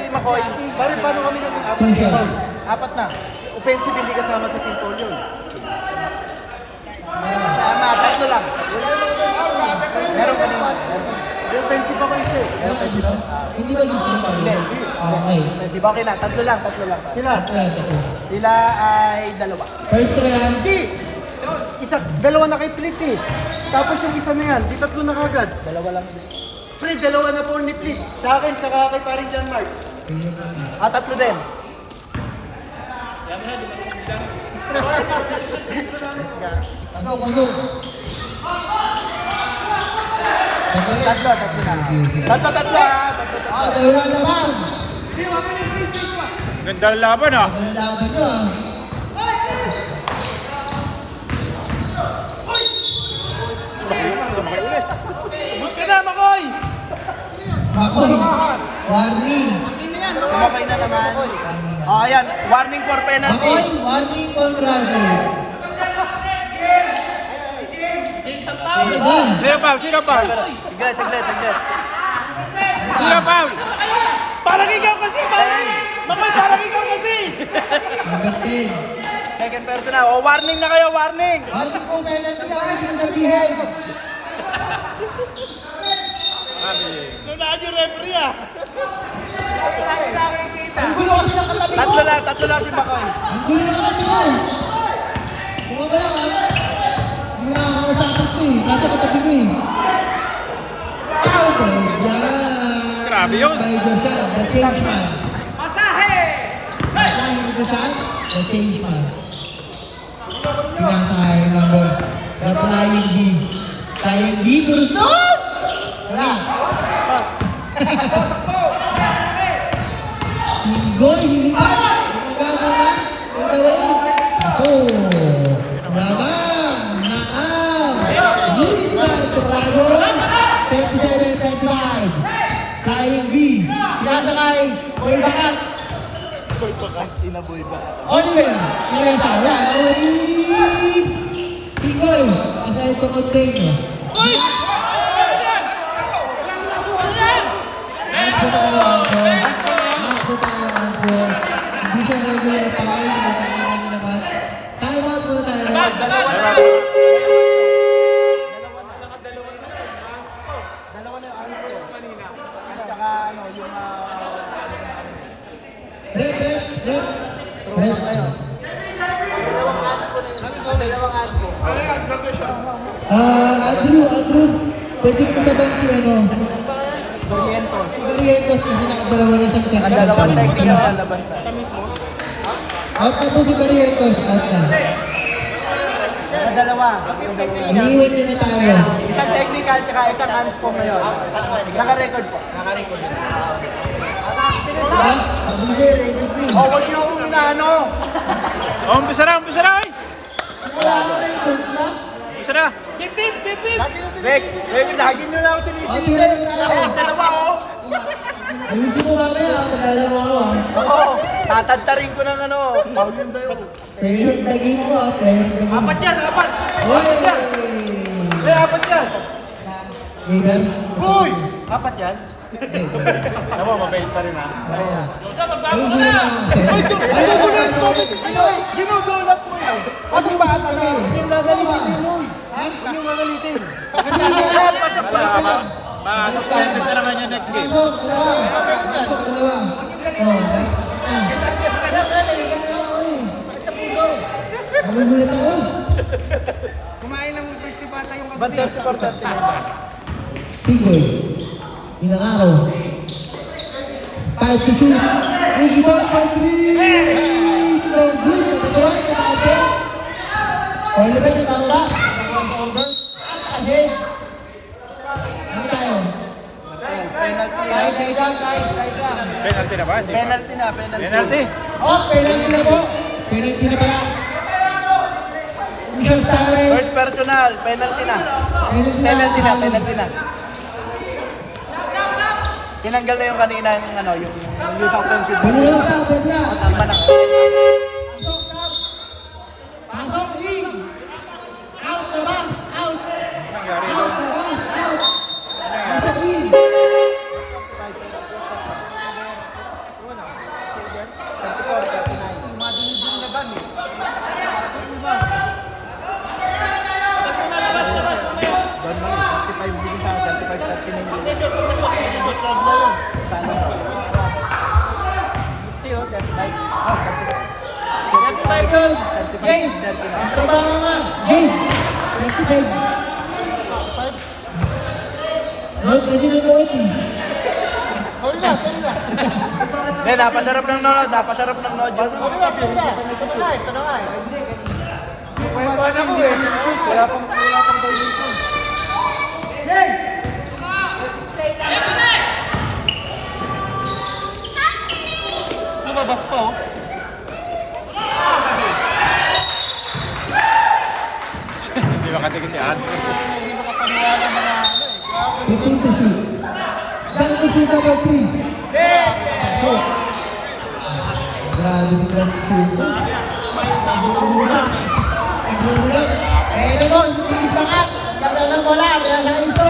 Speaker 3: Makoy. Pare, paano kami naging apat?
Speaker 2: Two shots.
Speaker 3: Apat na. Offensive, hindi kasama sa team foul yun. Tama, tatlo lang. Meron ka naman. Offensive ako isa eh.
Speaker 2: Hindi ba gusto yung foul? Okay.
Speaker 3: Di ba okay na? Tatlo lang. Sila? Sila ay dalawa.
Speaker 2: First round.
Speaker 3: Hindi! Dalawa na kay Plit eh. Tapos yung isa na yan, di tatlo na kagad. Dalawa lang. Pre, dalawa na po ni Plit. Sa akin, tsaka kay paring John Mark. Tatlo din.
Speaker 2: Pasok.
Speaker 3: Tatlo na. Tatlo.
Speaker 2: Dalawa naman.
Speaker 4: Ganda ng laban ah.
Speaker 2: Ang laban nyo ah.
Speaker 3: Bus ka na, Makoy!
Speaker 2: Makoy. Warning.
Speaker 3: Makoy na naman. Ayan. Warning for penalty.
Speaker 2: Makoy, warning kontra.
Speaker 4: Sino foul?
Speaker 3: Sige.
Speaker 4: Sino foul?
Speaker 3: Parang ikaw kasi, Makoy, parang ikaw kasi!
Speaker 2: Number 10.
Speaker 3: Second person na. Warning na kayo, warning!
Speaker 2: Warning kung penalty ang aking sabihin.
Speaker 3: Nunaan yung referee ah!
Speaker 2: Ang gulo kasi ng katabi ko.
Speaker 3: Tatlo lang si Makoy.
Speaker 2: Ang gulo ng katabi ko. Kung ba lang ah. Hindi na ako nasasak ko eh. Kaso katabi
Speaker 4: Grabe yun.
Speaker 2: By Joshua, the change man. Masahe ni Joshua, the change man. Pinasakay number. The flying D. Flying D, turutun! Wala. Goal, hilipan. Gumagawa na. Pagkawin. Ako. Lamang. Naam. Unit na. Tumago. 37-35. Flying D. Pinasakay. Goal bakat. Oliver. Pinasa. Wala. Oliver. Pigoy. Asa ito container. Hindi siya regular foul, nakakita niyo naman. Time out muna tayo.
Speaker 5: Dalawa na yung ano ko. At saka ano, yung...
Speaker 2: Rep.
Speaker 5: Dalawang ads ko.
Speaker 2: Andrew, pwede ko sabang si ano?
Speaker 5: Barrientos.
Speaker 2: Si Barrientos, kasi nakadalawa na sa
Speaker 5: Ang dalawang technical labas na.
Speaker 2: Out na po si Barrientos, out na.
Speaker 5: Ang dalawa. Yung technical.
Speaker 2: Iniiwan niya na tayo.
Speaker 5: Isang technical tsaka isang hands po ngayon. Naka-record po. Naka-record.
Speaker 2: Ha? Sabi siya, ready free.
Speaker 5: Oh, huwag niyo akong inaano.
Speaker 4: Oh, umpisa na,
Speaker 2: Wala ka record na.
Speaker 4: Umpisa na.
Speaker 5: Rex, lagi niyo lang ako
Speaker 2: O,
Speaker 5: sinisisi.
Speaker 2: tira na tayo.
Speaker 5: Dalawa oh.
Speaker 2: Ayusin mo mamaya, maglalaro ako ah.
Speaker 5: Oo, tatantarin ko ng ano. Paul yun ba yun?
Speaker 2: Player of the game mo ah, player of the game.
Speaker 5: Apat yan, apat.
Speaker 2: Hoy!
Speaker 5: Apat yan.
Speaker 2: Leader?
Speaker 5: Uy! Apat yan. Nawa, mabait pa rin ha.
Speaker 2: Ay, hindi na lang. Ay,
Speaker 5: Ginugulat mo! Ginugulat mo yan!
Speaker 2: Ano ba ata na yun?
Speaker 5: Yung gagalitin din nun. Huwag yung gagalitin.
Speaker 4: Suspended na naman yung next game.
Speaker 2: Magugulat ako.
Speaker 5: Kumain ng crispy pata yung kagabi.
Speaker 2: Pigoy. Inangaro. 5 to shoot. Iggy ball for 3. No good. Katawa. Katawa. Oliver, katawa ba? Again. Ano tayo? Side lang.
Speaker 4: Penalty na ba? Hindi pa.
Speaker 5: Penalty na, penalty.
Speaker 4: Penalty.
Speaker 2: Oh, penalty na po. Penalty na pala. Michelle Sares.
Speaker 5: First personal, penalty na.
Speaker 2: Penalty na.
Speaker 5: Penalty na. Tinanggal na yung kanina yung ano, yung use offensive.
Speaker 2: Pwede na lang sa, pwede na.
Speaker 5: Lima na.
Speaker 2: Pasok, Sam. Pasok, in. Out, labas, out. Out, labas, out. Pasok, in. Michael, game. Sabahan nga. Game. 25. Road President Moiti. Sorry na.
Speaker 5: Eh, napasarap ng nod, napasarap ng nod yun.
Speaker 2: Ito na nga.
Speaker 5: Wala pang violation.
Speaker 2: Lumabas pa oh.
Speaker 4: Hindi makatigil si Andrew.
Speaker 2: Hindi makapaniwala mga ano eh. 15 to shoot. Dunk to shoot number 3. So, grabe si Grant Simpson. Nagugulat. Eh, naman, yung bangat. Ganda ng bola. Kaya na-iso.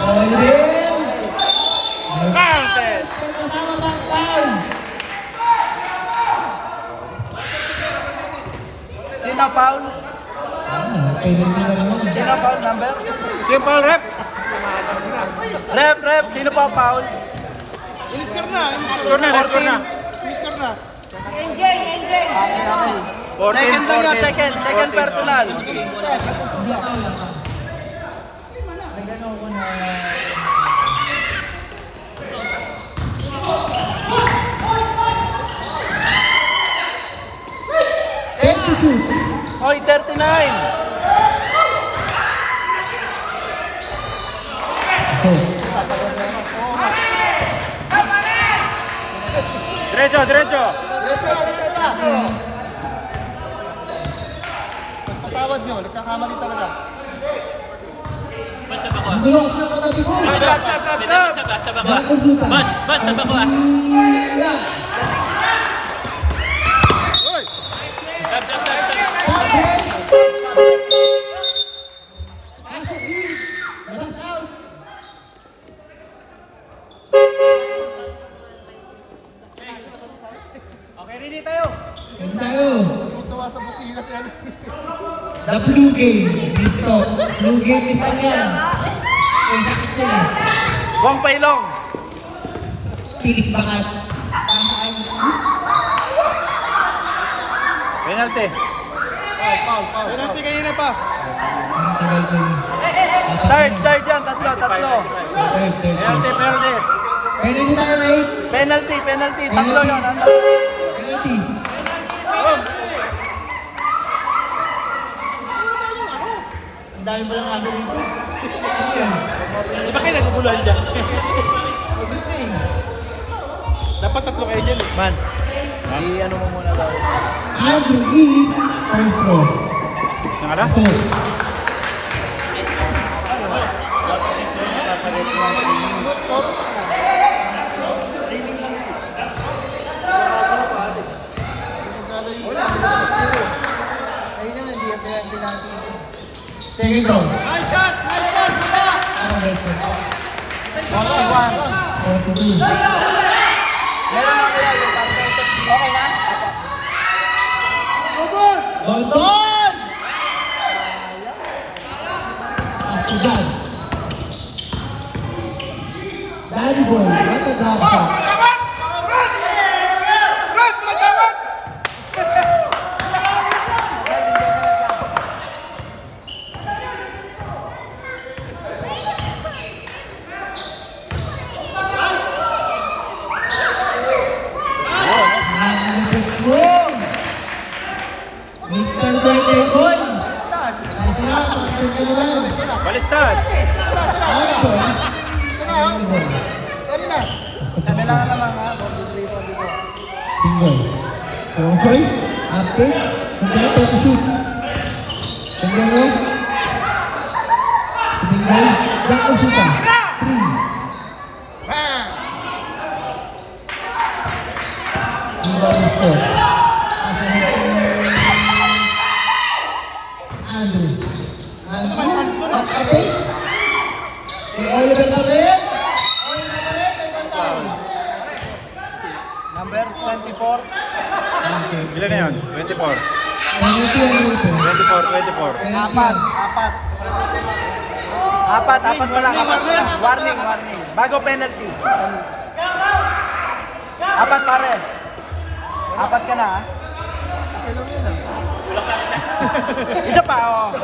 Speaker 2: Oliver.
Speaker 4: Counted!
Speaker 2: Kasama pang foul.
Speaker 5: Sino foul?
Speaker 2: Penalty na naman.
Speaker 5: Sino foul number?
Speaker 4: Simple rep.
Speaker 5: Rep, sino pa foul?
Speaker 4: Score na.
Speaker 5: Second lang yun, second personal.
Speaker 2: Hindi akala ka. May gano'n ko na to shoot.
Speaker 3: Oy, 39!
Speaker 2: Oh.
Speaker 4: Diretso, diretso.
Speaker 3: Patawad nyo, nagkakamali talaga.
Speaker 6: Bas, sabak ko ah.
Speaker 2: Ang gulo kasi ng katabi ko.
Speaker 6: Sabak ko ah. Bas, sabak ko ah.
Speaker 2: Hila.
Speaker 6: Sab.
Speaker 2: Pasok in. Labas out.
Speaker 3: Okay, ready tayo.
Speaker 2: Yan tayo.
Speaker 3: Tuwa sa busina si ano.
Speaker 2: The blue game. Listo. Blue game is yan. Ang sakit niya.
Speaker 3: Buwang pailong.
Speaker 2: Pilis bakat.
Speaker 4: Penalty.
Speaker 3: Foul. Penalty kanina pa.
Speaker 2: Ang tagal ko yun.
Speaker 3: Third yan, tatlo.
Speaker 2: Third.
Speaker 4: Penalty.
Speaker 2: Penalty tayo, Ray.
Speaker 3: Penalty. Tatlo yun.
Speaker 2: Penalty.
Speaker 3: Ang dami mo lang aso dito. Di ba kayo naguguluhan dyan? Dapat tatlo kayo dyan eh. Man, ano mo muna daw.
Speaker 2: Andrew E. First row.
Speaker 4: Nangara?
Speaker 2: So, second row. Nice shot!
Speaker 3: 41.
Speaker 2: 42.
Speaker 3: Meron na kaya yung okay na?
Speaker 2: Gordon! After that, Danny Boy, what a drop shot. Mr. Birthday Boy! Kasi na, pakatid ka naman.
Speaker 4: Balistad.
Speaker 2: Action! Danny Boy.
Speaker 3: Kami lang naman ha.
Speaker 2: Bingoy. Strong choice. Update. Hindi to shoot. Tingnan mo. Bingoy. Jack o shoota. 3. Bingoy gusto. Asa na Andrew. Update. Kay Oliver pa rin.
Speaker 3: Number 24.
Speaker 4: Ilan na yun? 24.
Speaker 2: Penalty ang ito.
Speaker 4: 24.
Speaker 3: Apat pala. Warning. Bago penalty. Apat pare. Apat ka na ha. Isa pa oh.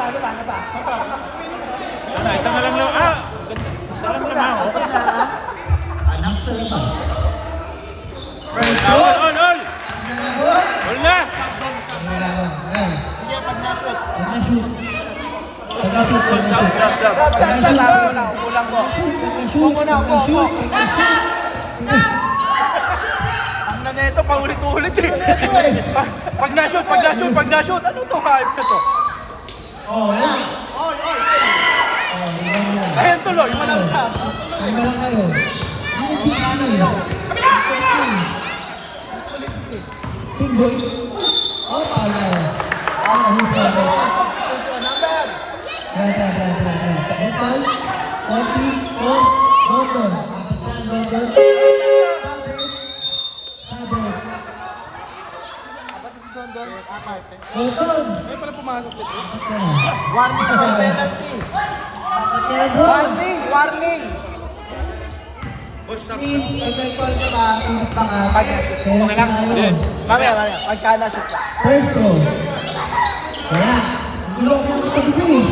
Speaker 4: Ano, isa na lang lang. Isa lang lang ako.
Speaker 2: Anak sa iba.
Speaker 4: All! All na!
Speaker 2: Ayan. Pag na-shoot.
Speaker 3: Kulang ko.
Speaker 2: Pag-shoot.
Speaker 3: Ang na nito, paulit-ulit eh. Pag na-shoot. Ano to hype na to?
Speaker 2: Oh, yan. Oh, iba mo lang.
Speaker 3: Ayan tuloy, malang ka.
Speaker 2: Iba lang kayo. Pingboy. Oh, pala.
Speaker 3: Number.
Speaker 2: Yan. 44. London. Apat na London. Sabres.
Speaker 3: Apat na si Don. Apat.
Speaker 2: London.
Speaker 3: May pala pumasok si Chris.
Speaker 2: Apat na.
Speaker 3: Warning for penalty.
Speaker 2: Apat na bro.
Speaker 3: Warning.
Speaker 2: Please, pag-call ka ba? Please pa ka. Pero na kayo.
Speaker 3: Mamaya. Pagka na-shoot ka.
Speaker 2: First row. Kaya, gulo ko yung katabi ko eh.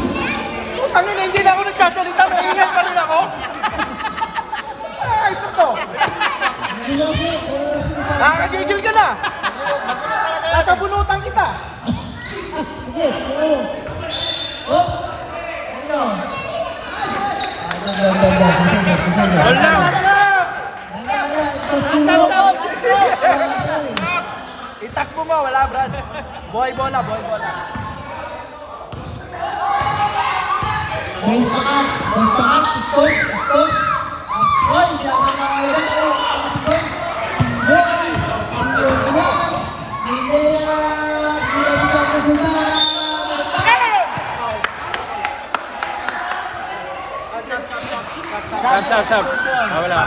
Speaker 3: Putang ina, hindi na ako nagkasalita. Maingay pa rin ako. Ay, ito to.
Speaker 2: Gulo ko.
Speaker 3: Nakakagigil ka na. Tatabunutan kita.
Speaker 2: Crusader.
Speaker 4: Ball lang!
Speaker 5: Itakbo mo, wala Brad. Boy bola, boy bola.
Speaker 2: Base pakat, stop. Oy, di ako makakailan. Hindi bisa kesusahan.
Speaker 4: Sab. Ah, wala.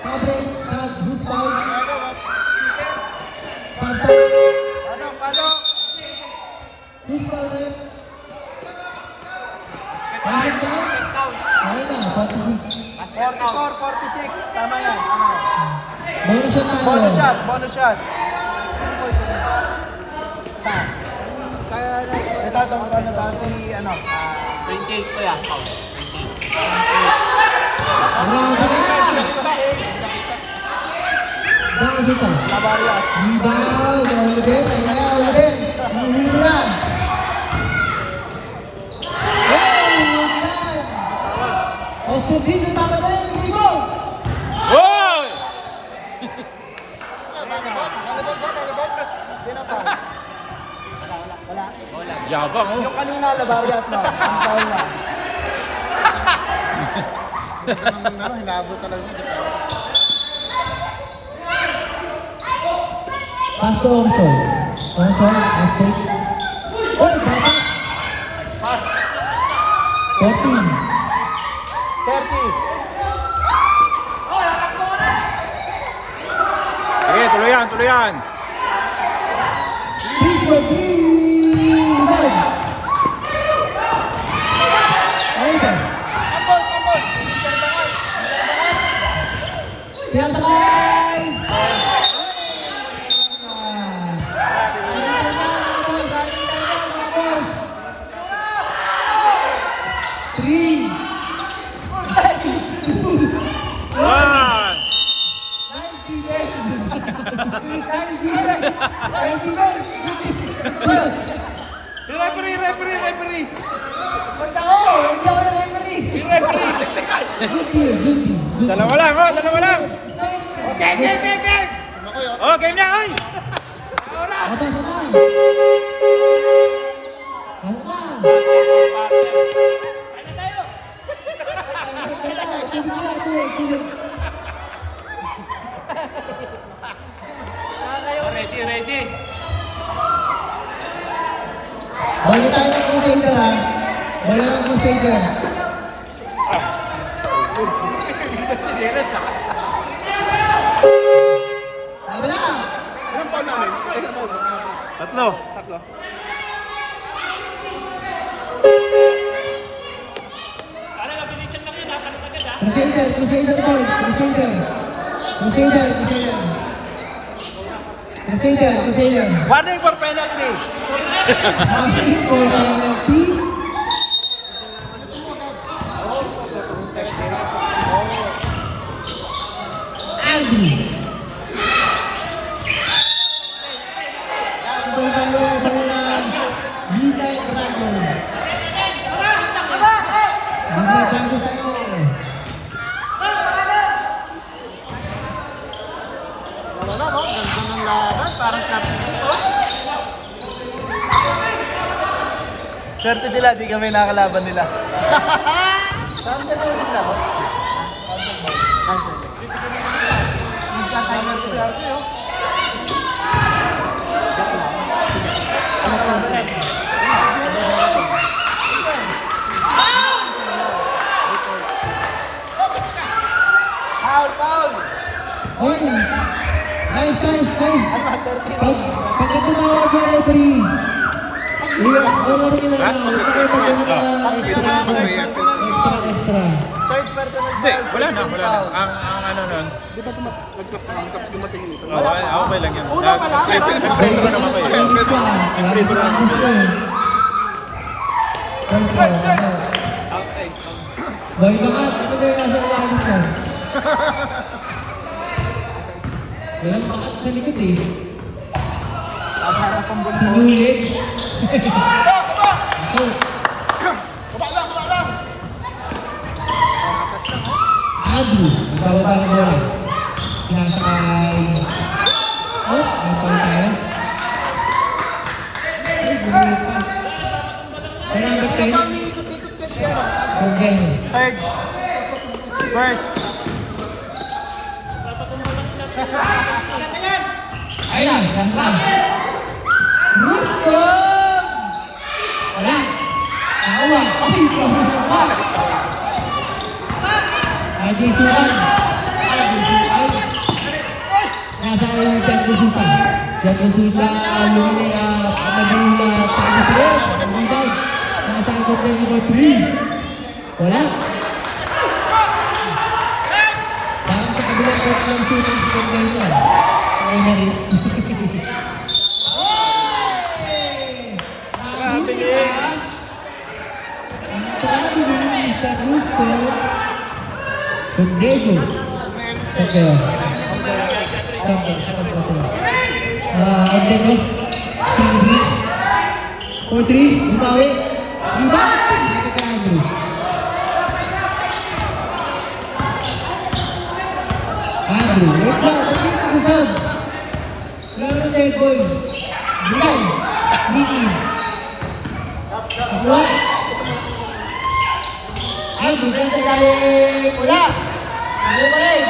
Speaker 2: Sabre, who's foul?
Speaker 5: Pasok.
Speaker 2: Who's foul, ref? Bakit ka? Okay na, 46.
Speaker 5: 44, 46. Tama yan.
Speaker 2: Bonus shot tayo.
Speaker 5: Bonus shot. Kaya itatanong ko na ba si
Speaker 6: 28 ko yan.
Speaker 2: Bravo ka. Dahil ito.
Speaker 5: Lavarias.
Speaker 2: Rebound, ulit. Nangulan. Oke, dito tama na yun, Ligo.
Speaker 4: Hoy!
Speaker 5: Wala.
Speaker 4: Yabang, oh.
Speaker 5: Yung kanina, Lavarias no. Ang foul na.
Speaker 2: Pass to Ongsoy. Ongsoy, update. Oy, bapak.
Speaker 5: Pass.
Speaker 2: 14.
Speaker 5: 30.
Speaker 4: Sige, tuloy yan.
Speaker 2: Please for 3. Red. Ayun ba? Pinatay! Three.
Speaker 4: One!
Speaker 5: Referee.
Speaker 4: Dalawa lang, oh. Dalawa lang. Game. Oh, game na, ay!
Speaker 2: Atas.
Speaker 6: Ready.
Speaker 2: Balik tayo ng Crusader, ha? Balik ng Crusader. Sabi na!
Speaker 4: Tatlo.
Speaker 6: Para mabilisan lang yun, nakalot agad ha.
Speaker 2: Crusader boy! Crusader!
Speaker 5: Warning for penalty.
Speaker 2: Marking for penalty. Angry. Ito tayo muna. Bigay Dragon. Bigay Dragon tayo.
Speaker 3: Wala no? Ganda ng laban. Parang championship, oh.
Speaker 5: Swerte sila, di kami nakalaban nila. Saan ka naman nila? Nagkakaingat ko si Arte, oh. Foul!
Speaker 2: Oy! Nice. Pagka tumawag sa referee, ano rin na lang, ito kayo extra.
Speaker 5: Third personal
Speaker 4: Hindi, wala na. Ang ano nun.
Speaker 3: Di ba nagpas naman tapos dumating yung isa?
Speaker 4: Okay lang yan.
Speaker 5: Una pa lang.
Speaker 4: Nag-free throw naman kayo. Nag-free throw naman kayo.
Speaker 2: Boy, baka ito na yung nasa uwanan ko. Walang bakas sa likod eh. Sinulit.
Speaker 3: Third. First.
Speaker 2: Ayan, yan lang. Houston! Wala. Awa. Ay, wala. Ay, di suran. Ay, di suran. Nasa yung Tiago Supa. Tiago Supa, yung pagkabang na pagkabang. Pagkabang. Nasa ang number 3. Wala. Parang sa kabilang court ng shooting sa kanya. Ay, na rin. Diego. Okay. Diego. 4-3. Bumawi. Bumawi. Andrew. Wait lang. Pagkita ko saan. Laro na tayo boy. Bilay. Miki. Apa? Ay, bukan sa galing pula. Ano pa rin?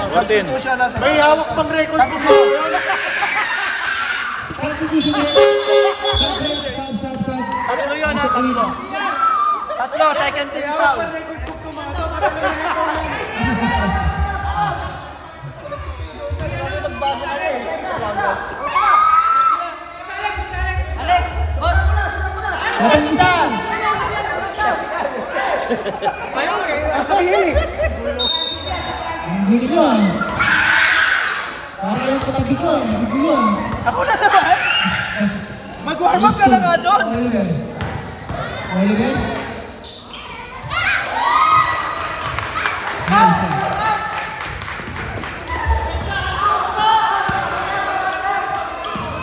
Speaker 4: Martin.
Speaker 3: May hawak pang record ko mo. Tatlo yun ha, tatlo. Tatlo, second team foul. Hawak pang record ko mo.
Speaker 2: Matalitan!
Speaker 3: Asa hili?
Speaker 2: Ang hili ko ah. Para yung katabi ko, hindi yun.
Speaker 3: Ako na naman. Mag-warm up ka na nga doon.
Speaker 2: Oliver. Oliver?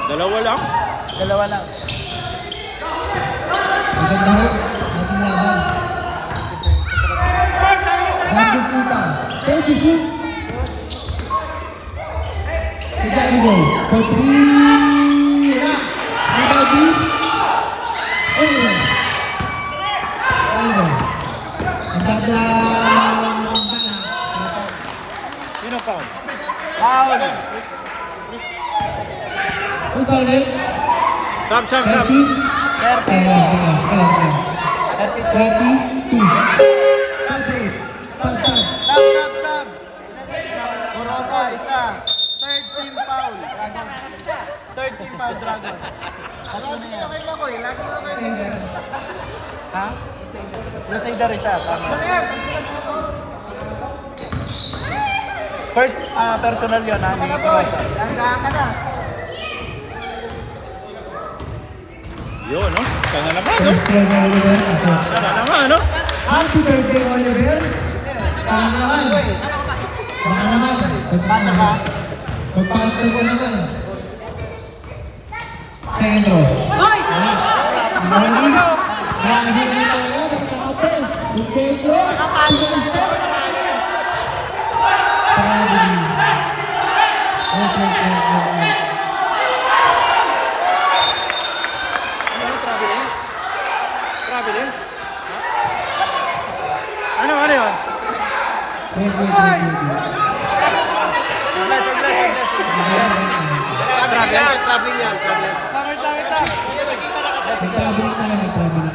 Speaker 4: Dalawa lang.
Speaker 3: Dalawa lang.
Speaker 2: Maganda ho, ating laban. Bago puta. Thank you, Food. Kejadian go. For 3. Rebound deep. Oliver. Oliver. Maganda.
Speaker 4: Sino foul?
Speaker 3: Foul.
Speaker 2: Who's foul it?
Speaker 4: Sab.
Speaker 2: 30. 32.
Speaker 3: Sab. Corona, isa. Third team foul. Third team foul, Dragon. Tatlo na yan. Ha? Crusader isa. Tama. First personal yun, ha? Hindi ko isa. Hanggang ka na.
Speaker 4: Yun, no? Sana naman, no? Sana naman, no?
Speaker 2: Happy birthday, Oliver! Baka naman! Baka naman!
Speaker 3: Basa ka?
Speaker 2: Pagpasok ko naman! Second row. Hoy! Marami! Marami na talaga! Magkakapel! Magkakapel! Okay.
Speaker 4: Grabe din. Ano yun?
Speaker 2: Wait.
Speaker 4: Traveling yan.
Speaker 3: Wait lang.
Speaker 2: Nag-traveling tayo, nag-traveling.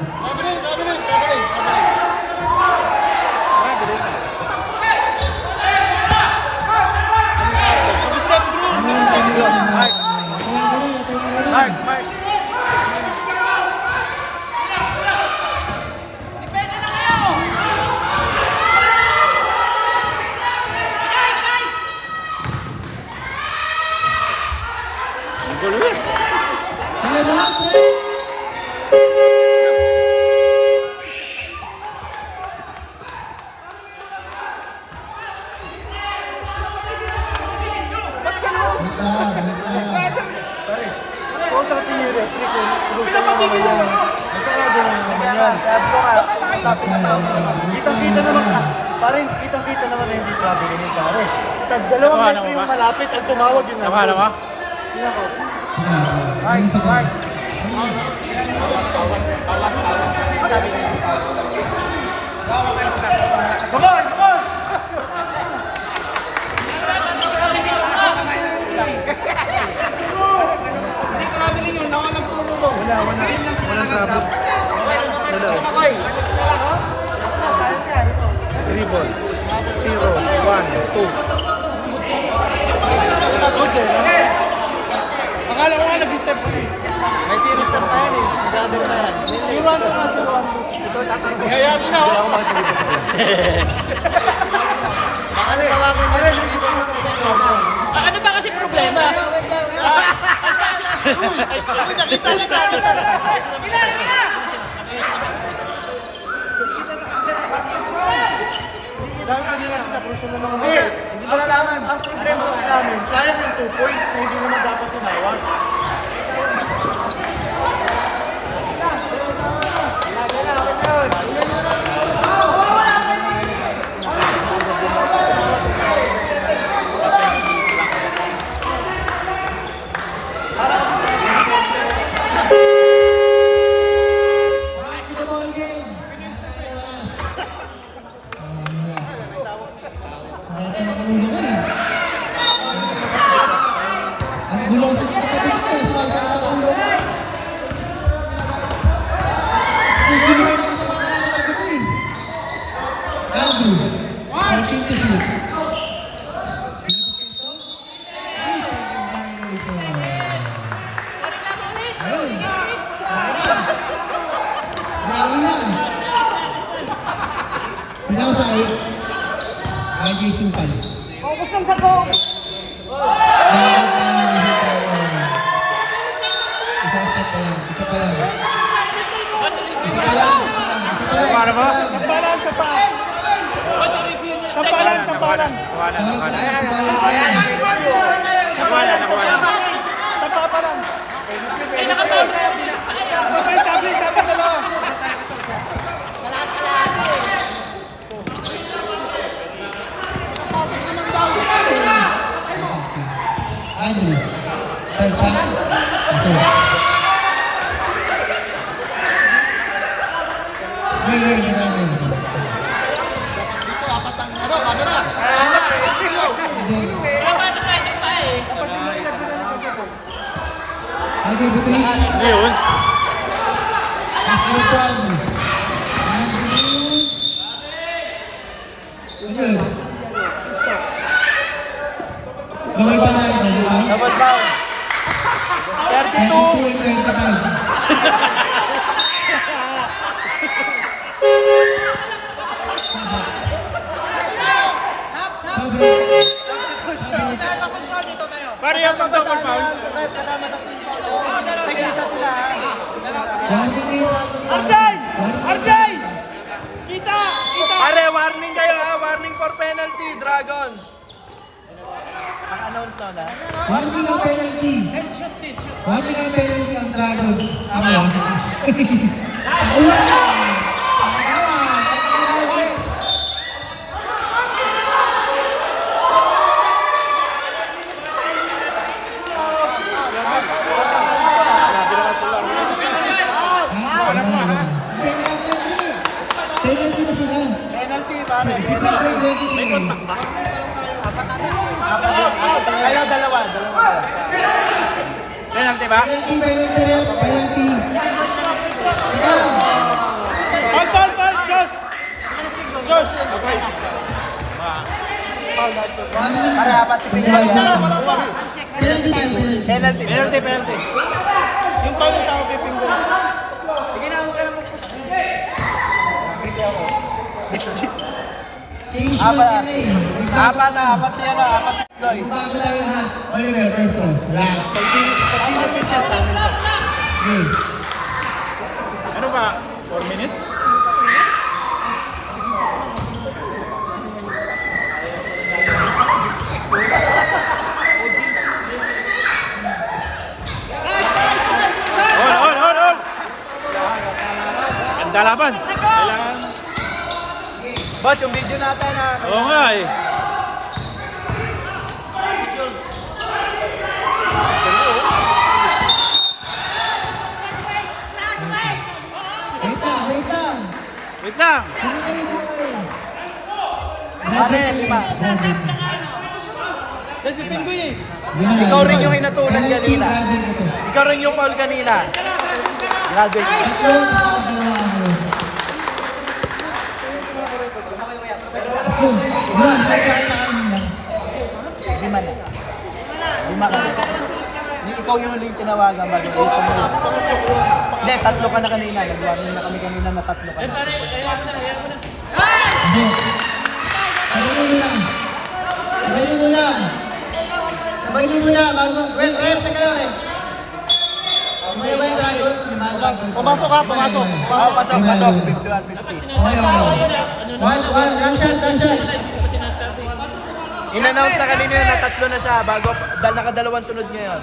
Speaker 3: Mark.
Speaker 4: Gulo yun.
Speaker 2: Hello, lahat, sir!
Speaker 3: Kausapin niyo yung referee kung pinapatigil naman yan. Magkakagano naman yan. Sabi ko nga, kitang-kita naman ka. Parang kitang-kita naman na hindi traveling yung pare. Dalawang referee yung malapit at tumawag yun.
Speaker 4: Tama.
Speaker 3: Tingnan ko.
Speaker 2: Mark.
Speaker 3: Come on, come on!
Speaker 5: Dribble. 0, 1, 2.
Speaker 3: Akala ko nga nag-step ko eh.
Speaker 6: May series na pa yan eh. Grabe na yan.
Speaker 3: Siruan to nga, siruan to. Kaya yun na, oh.
Speaker 6: Baka natawagan niya rin. Hindi ko na sa gusto. Ano ba kasi problema?
Speaker 3: Dahil kanina sinakruso na naman kasi. Hindi ba nalaman? Ang problema kasi namin, sayang yung 2 points na hindi naman dapat tinawag.
Speaker 2: Ang gulong sa katabi ko, sumasagot ang ulo. Ang gulong na sa mga katabi ko. Andrew, fighting to shoot. Ayun. Brown na. Pinawsay. Ay, Jason Pan.
Speaker 3: Focus lang sa goal!
Speaker 4: Para ba?
Speaker 3: Sampalan, sampalan! Sampalan, sampalan! Sampalan! Establish, dapat na lang!
Speaker 2: Andrew, third shot. Ito. Wait, Okay, betul.
Speaker 4: Ayun.
Speaker 2: Akhir tuan. Double panay,
Speaker 3: Double down! 32!
Speaker 4: Pare yung pag-double foul.
Speaker 3: Arjay! Arjay! Kita! Kita! Pare, warning kayo ha! Warning for penalty, Dragon! Naka-announce na na.
Speaker 2: Warning ang penalty. Warning ang penalty ang Dragos. Tama. Ulan na! Penalty na sila.
Speaker 3: Penalty, pare. Penalty. May contact ba? Apat. Ayaw, dalawa.
Speaker 4: Penalty ba?
Speaker 2: Penalty.
Speaker 3: Paul, Diyos! Diyos! Pare, apat si Pingal. Penalty. Yung Paul yung tao kay Pingal. Sige na, huwag ka na mag-push. Hindi ako. Apat yan na. Apat Pingal.
Speaker 2: Bago tayo ha. Oliver, first one. Round.
Speaker 3: Pag-ina siya dyan sa amin to.
Speaker 2: Okay.
Speaker 4: Ano ba? 4 minutes? Hold! Ganda laban. Kailangan.
Speaker 3: Bot, yung video natin na...
Speaker 4: Oo nga eh. lang.
Speaker 2: Sige kayo po kayo.
Speaker 3: Pare, lima.
Speaker 5: Kasi Pinggoy eh.
Speaker 3: Ikaw rin yung hinatulan kanina. Ikaw rin yung foul kanina. Grabe. Lima na. Lima ka. Ikaw yung huling tinawagan bago ito mo. Hindi, tatlo ka na kanina. Nag-warning na kami kanina na tatlo ka na.
Speaker 2: Sabayin mo lang. Sabayin mo lang. Bago. Well, rep, teka lang rin. Umaya ba yung Dragons?
Speaker 3: Pumasok ka, pumasok. Pumasok, pasok. 51, 50.
Speaker 2: One, run shot.
Speaker 3: In-announce na kanina na tatlo na siya bago nakadalawang sunod ngayon.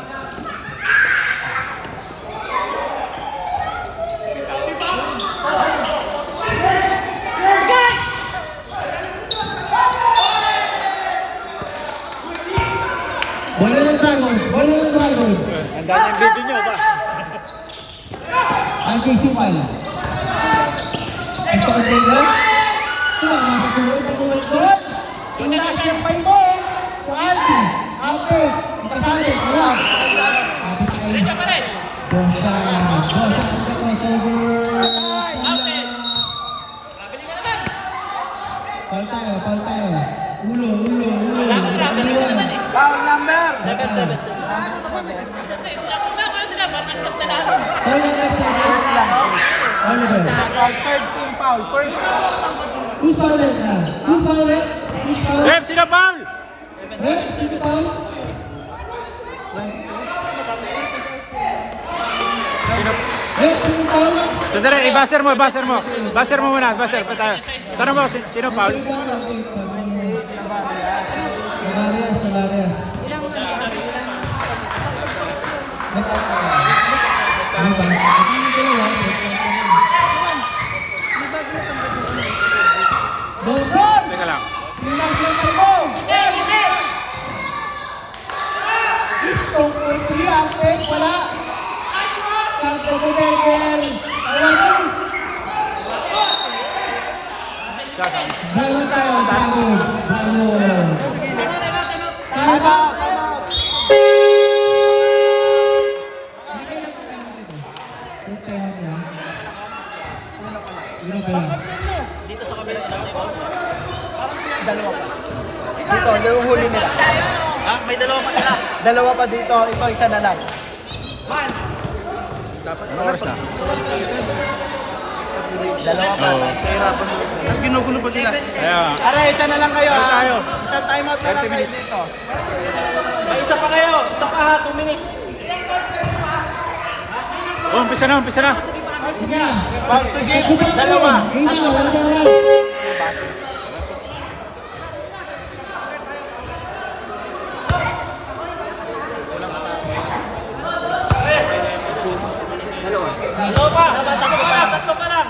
Speaker 2: Bola ng Dragons.
Speaker 4: Ang dami yung video nyo ba?
Speaker 2: Ang K-Supal. Ito ang Dragos. Makakatulog ang doon. Tunas yung pay mo. Kualdi. Ape. Ikasali. Wala. Ape tayo. Bosa. Ang crossover. Paul tayo. Ulo.
Speaker 3: Foul number!
Speaker 6: 7.
Speaker 2: Oliver.
Speaker 3: Third team foul.
Speaker 2: Who's foul it? Who's foul it?
Speaker 4: Rep, sino foul?
Speaker 2: Rep, sino foul? Rep, sino foul?
Speaker 4: Sandali, i-buzzer mo. Buzzer mo muna, buzzer pa tayo. Tanong mo, sino foul?
Speaker 2: Tavarias. Dogon!
Speaker 4: Teka lang.
Speaker 2: Pinas ng tayo! Istong Urpi, Ape, wala! Carter Beberger! Alam Bravo tayo, bravo! Time out!
Speaker 3: Dito, yung huli nila.
Speaker 6: May dalawa pa sila.
Speaker 3: Dalawa pa dito, ito isa na lang.
Speaker 4: Ano oras na?
Speaker 3: Dalawa pa.
Speaker 4: Oo.
Speaker 3: Tapos ginugulo pa sila.
Speaker 4: Kaya,
Speaker 3: Aray, isa na lang kayo.
Speaker 4: Ano tayo?
Speaker 3: Isang timeout na lang
Speaker 4: 30
Speaker 3: kayo
Speaker 4: minutes.
Speaker 3: dito.
Speaker 6: May isa pa kayo. Isa pa ha, 2 minutes.
Speaker 4: umpisa na.
Speaker 2: Sige na!
Speaker 3: Foul to give, dalawa.
Speaker 6: Tatlo pa lang.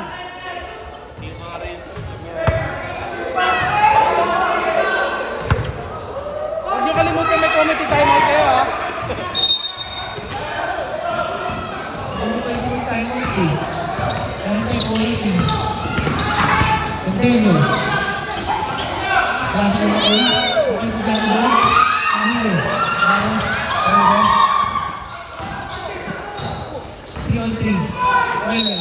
Speaker 3: Huwag niyo kalimutan may committee timeout kayo ha.
Speaker 2: Continue. Klase na kayo. Okay, bigyan mo ba? Ano? 3 on 3. Well.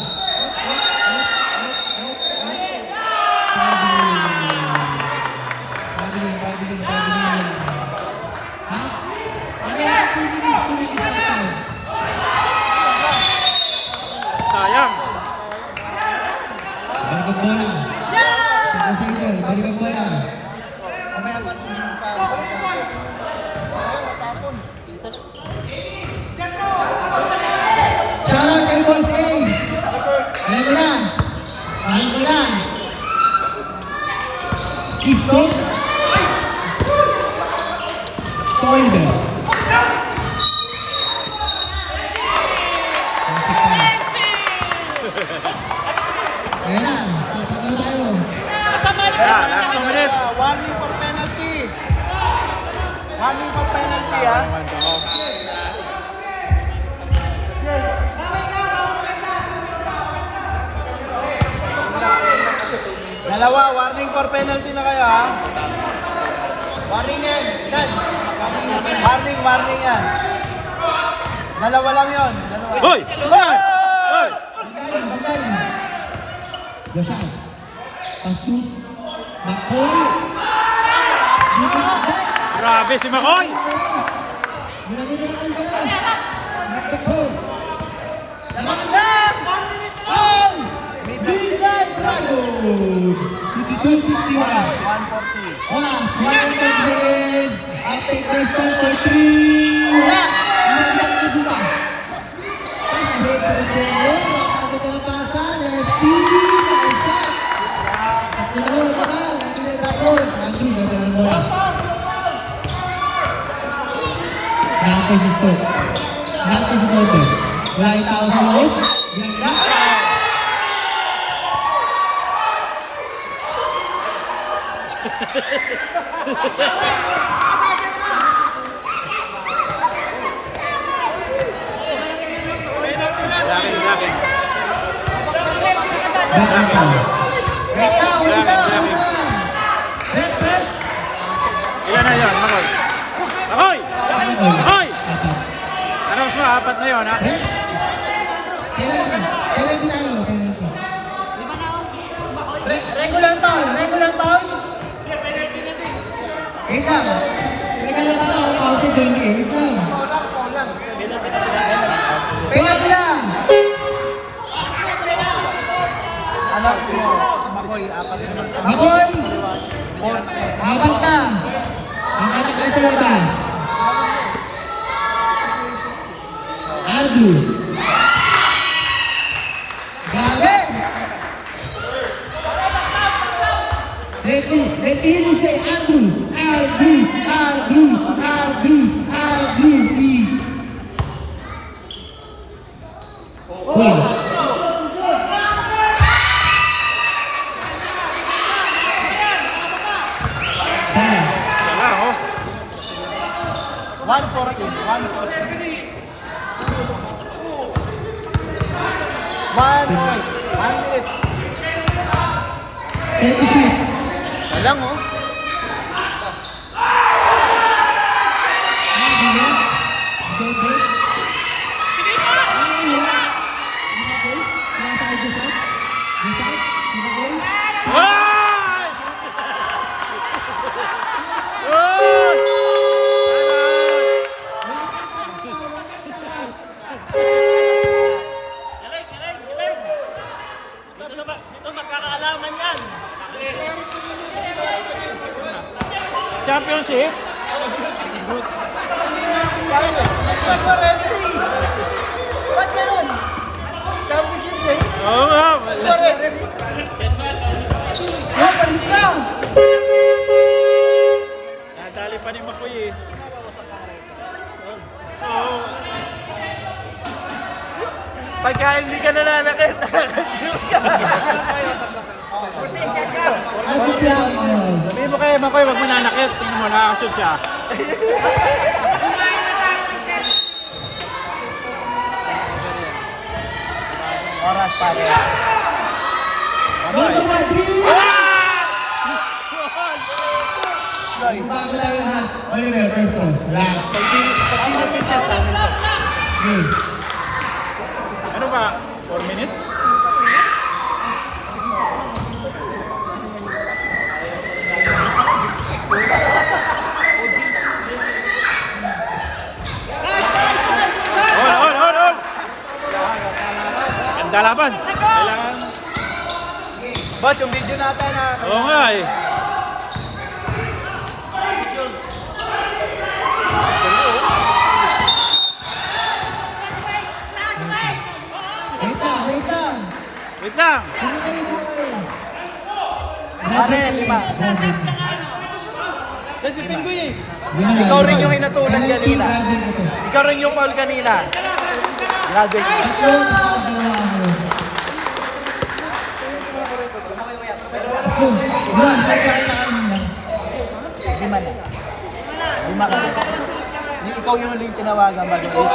Speaker 4: sayang.
Speaker 2: Balik ang bola. Balik ang bola. Shoutout kay Boss A. Ayan mo na. Ayan mo na. Isko. Stolber. Ayan na. Tapak na tayo.
Speaker 4: Kaya, last 2 minutes.
Speaker 3: Warning for penalty. Warning for penalty ha. Dalawa, warning for penalty na kayo ha. Warning yan, Chad. Warning yan. Dalawa lang yun.
Speaker 4: Hoy! Hoy! Hoy!
Speaker 2: Gasal. Pasok. Makoy.
Speaker 4: Grabe si Makoy!
Speaker 2: Bisan Dragon! 52-51.
Speaker 3: 140.
Speaker 2: Oras, 100 ating question for 3. Wala! Nandiyan na duma. Pasahit sa Rogero. Ang katapasan. ST. Naisat. At nalawal ka ba? Nandiyan na Dragon. Andrew, nagdalang bola. Nakapos si Stoke. Nakapos si Stoke. Wala yung tao sa loob. Yan na.
Speaker 4: Laking. Ilan na yun, Makoy? Makoy! Makoy! Ano mas apat na yun, ha?
Speaker 2: Regular foul. Wait lang. Regular foul. Pause din eh. Wait lang. Penalty lang.
Speaker 3: Anak mo, Makoy, apat naman.
Speaker 2: Makoy. Apat ka. Ang anak ko sa labas. Andrew. Grabe. Let him say Andrew.
Speaker 4: Wala, oh.
Speaker 3: 140. 1 minute.
Speaker 2: 36.
Speaker 3: Salang oh.
Speaker 4: Hoy! Hoy!
Speaker 6: Galing. Dito magkakaalaman yan.
Speaker 4: Championship?
Speaker 3: Ba't mo referee? Ba't ganun? Championship day?
Speaker 4: Oo nga.
Speaker 3: Referee? Balik na!
Speaker 4: Nadali pa ni Makoy eh. Oo.
Speaker 3: Pagka hindi ka nananakit,
Speaker 4: Sabihin mo kay Makoy, wag mo nanakit. Tingnan mo, nakakashoot siya.
Speaker 3: Oras pare.
Speaker 2: Oliver, first one. Black.
Speaker 4: Ano ba? 4 minutes? Hold! Ganda laban. Kailangan.
Speaker 3: Bot, yung video natin na...
Speaker 4: Oo nga eh. Wait lang.
Speaker 3: Pare, 5. Kasi Pingoy eh. Ikaw rin yung hinatulan kanina. Ikaw rin yung call kanina. Grabe. Lima ka. Ikaw yung huling tinawagan bago ito mo.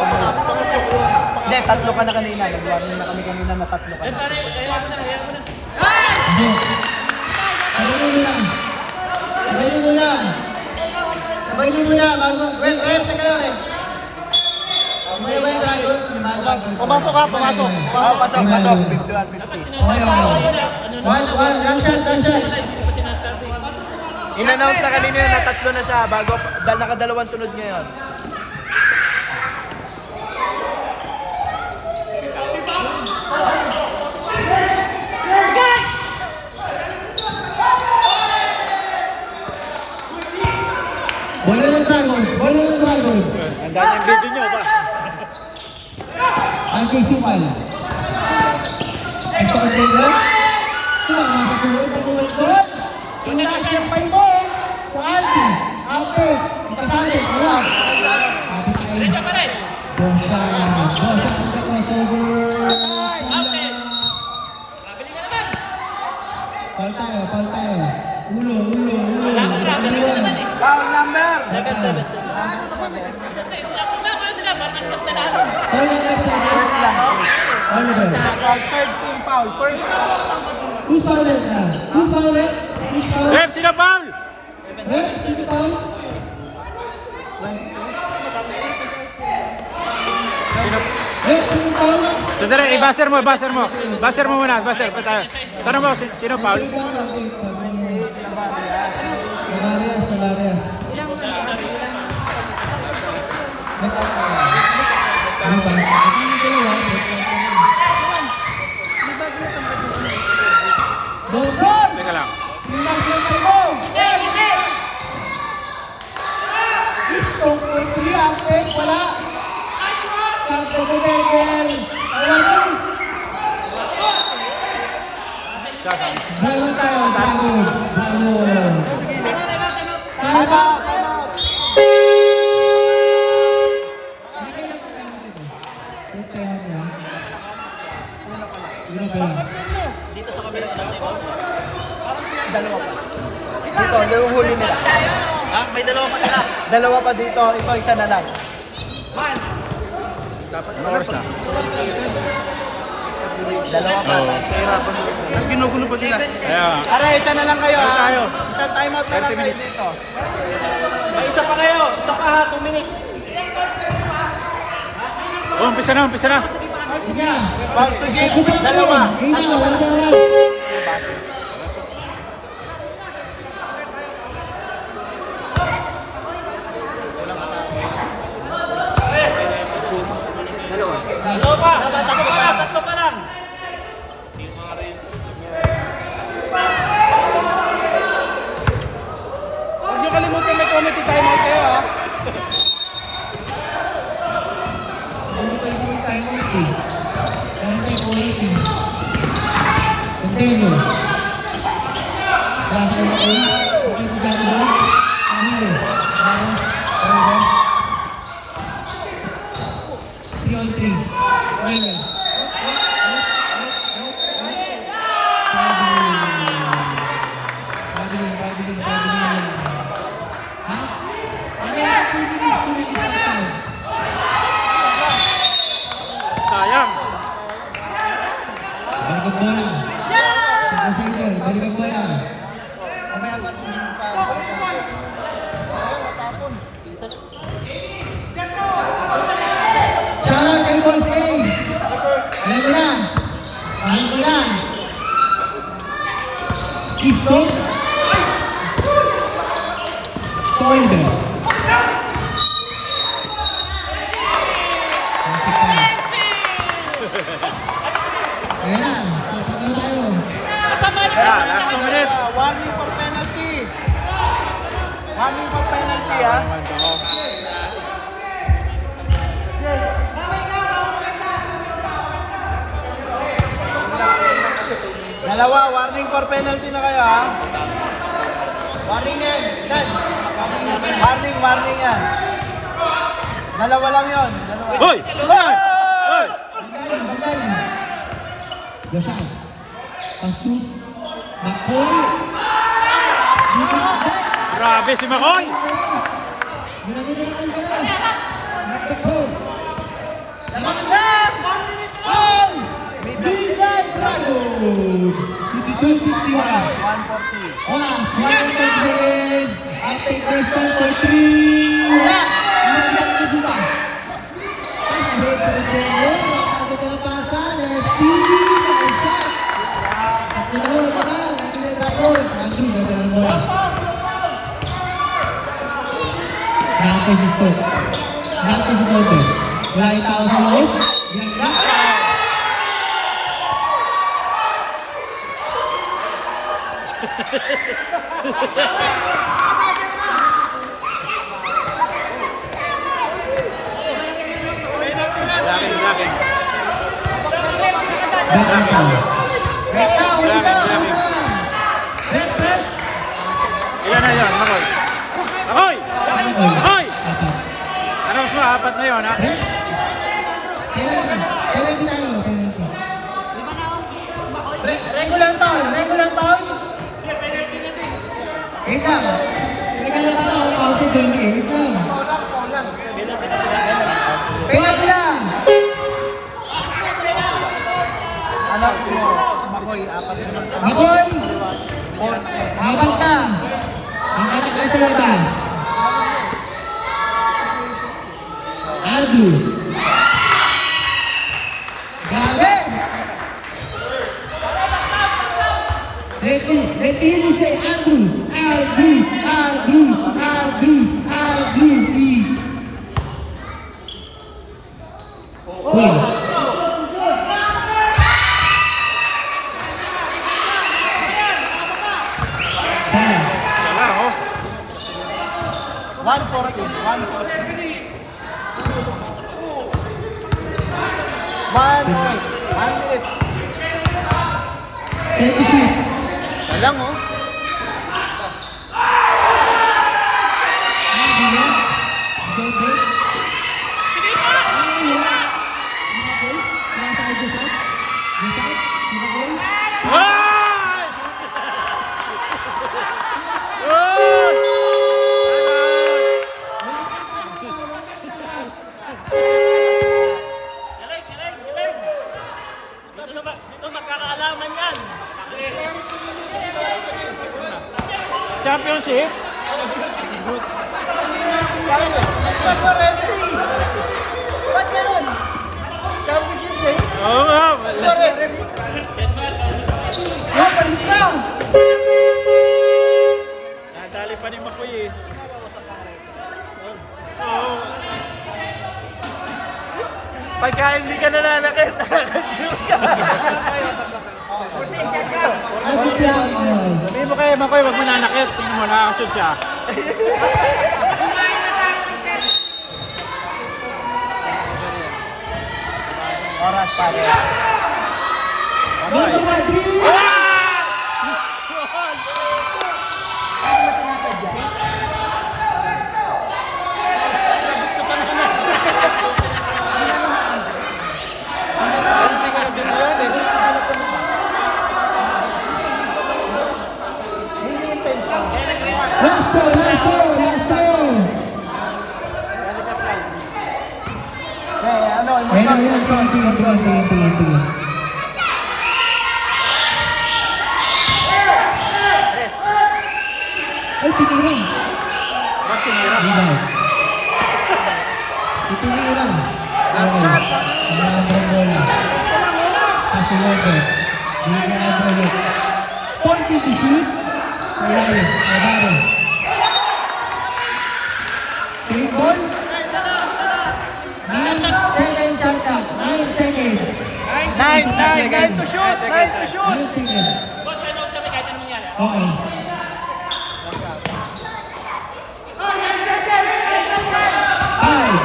Speaker 3: Hindi, 3 ka na kanina. Nag-warning na kami kanina na 3 ka na.
Speaker 2: Sabay nyo muna, bago, well, rep, teka lang, rep. May ba yung Dragons?
Speaker 5: Pumasok ka, pumasok.
Speaker 3: Pasok. 51-50.
Speaker 2: One shot.
Speaker 3: In-announce na kanina yun na 3 na siya bago nakadalawang sunod ngayon.
Speaker 2: Bola ng Dragons.
Speaker 4: Ang dami yung video nyo ba?
Speaker 2: Ang kisipan. Ang sakit ng gol. Patuloy. Yung last yung pay mo. Kuanti. Ape. Pasali. Wala.
Speaker 6: Diretso pa rin.
Speaker 2: Bosa.
Speaker 6: Pabili ka naman.
Speaker 2: Paul tayo. Ulo.
Speaker 6: Lasa naman eh.
Speaker 3: Foul number!
Speaker 6: 7. Wala sila, parang cut na lang.
Speaker 2: Oliver.
Speaker 3: Third team foul. First
Speaker 2: Who's fouled?
Speaker 4: Rep, sino foul?
Speaker 2: Rep, sino foul? Rep, sino foul?
Speaker 4: Sandali, i-buzzer mo. Buzzer mo muna, pa tayo. Tanong mo, sino foul?
Speaker 2: Tavarias. Dogon!
Speaker 4: Teka lang.
Speaker 2: Istong Urpili, ang fake, wala. Carter Becker, awan. Bravo tayo, bravo. Time out.
Speaker 3: Dito, yung huli nila.
Speaker 6: May dalawa pa sila.
Speaker 3: Dalawa pa dito, ito isa na lang.
Speaker 4: Ano oras na?
Speaker 3: Dalawa pa.
Speaker 4: Oo.
Speaker 3: Tapos ginugulo pa sila.
Speaker 4: Kaya,
Speaker 3: Aray, isa na lang kayo.
Speaker 4: Ano tayo?
Speaker 3: Isang timeout na lang
Speaker 4: 30
Speaker 3: kayo
Speaker 4: minutes.
Speaker 3: dito.
Speaker 6: May isa pa kayo. Isa pa ha, 2 minutes.
Speaker 4: umpisa na.
Speaker 2: Sige na.
Speaker 3: Foul to give. Dalawa.
Speaker 6: Tatlo pa lang.
Speaker 3: Huwag niyo kalimutan may comedy timeout kayo ha.
Speaker 2: Continue. Klase ko yun. Okay, bigyan mo. Ano? 3-on-3. Well. Babiling. Ha?
Speaker 4: sayang.
Speaker 2: Balikan bola. Balikan bola. Shout kay Boss A. Alam mo na. Isto. Spoiler. Ayan. Tapos na tayo.
Speaker 4: Yeah, last 2 minutes.
Speaker 3: Warning for penalty. Warning for penalty ha. Dalawa, warning for penalty na kayo ha. Warning yan. Saan? Warning yan. Dalawa lang yun. Dalawa.
Speaker 4: Hoy!
Speaker 2: Dasal. Pasok. Makoy.
Speaker 4: Grabe si Makoy!
Speaker 2: Ginaginagaan ka na. Matakbo. Defense Dragon. 52-51.
Speaker 3: 140.
Speaker 2: 1 second. I'll take this one for 3. Wala! Iwan ko dito. Ako na pasa. Let's see. Dragon. Andrew, nadalang bola. Nakakay si Stoke. Nakakay si Stoke. Wala yung tao sa loob. Yan ka.
Speaker 4: Laki.
Speaker 2: Bakit ka? Red.
Speaker 4: Ilan na yun, Makoy? Makoy! Makoy! Ano mas mo, 4 na yun, ha?
Speaker 2: Regular foul. Wait lang. Regular foul. Pause doon eh. Wait lang. Penalty lang.
Speaker 5: Anak mo, Makoy, 4 naman.
Speaker 2: Makoy. Apat ka. Ang anak ko sa labas. Andrew. Grabe. Let me say Andrew. Wait.
Speaker 4: Wala, oh.
Speaker 5: 140. 1 minute. Salang, oh.
Speaker 4: Ay! Good!
Speaker 6: Galing. Dito magkakaalaman yan.
Speaker 4: Championship?
Speaker 5: Nagtag mo, referee. Ba't ganun? Championship game?
Speaker 4: Oo nga.
Speaker 5: Referee.
Speaker 2: Balik ka.
Speaker 4: Nadali pa ni Makoy eh. Oo.
Speaker 5: Pagka hindi ka nananakit, nakakasure ka.
Speaker 4: Sabihin mo kay Makoy, wag mo nanakit. Tingnan mo, nakakashoot siya.
Speaker 5: Oras pare.
Speaker 2: Last ball.
Speaker 5: Ano,
Speaker 2: Ayun, tingin. Ay, tinirin.
Speaker 4: Ba't tinira?
Speaker 2: Tinirin. Last shot. Bola. Kasi Robert. Hindi ka ulit. Point to the shoot. Wala yun. Nabago. Take ball. 9 seconds shot clock. 9 seconds.
Speaker 5: 9 to shoot. 9 to shoot.
Speaker 2: 9 seconds.
Speaker 6: Boss, ano kami kahit anong mangyari?
Speaker 2: Okay. Five,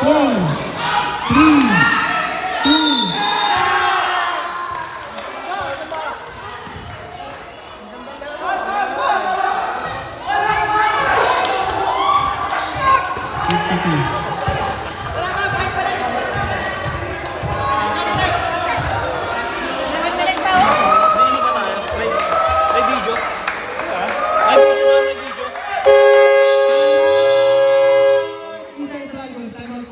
Speaker 2: 4, 3, 2.
Speaker 6: May video? May video?
Speaker 2: Time out.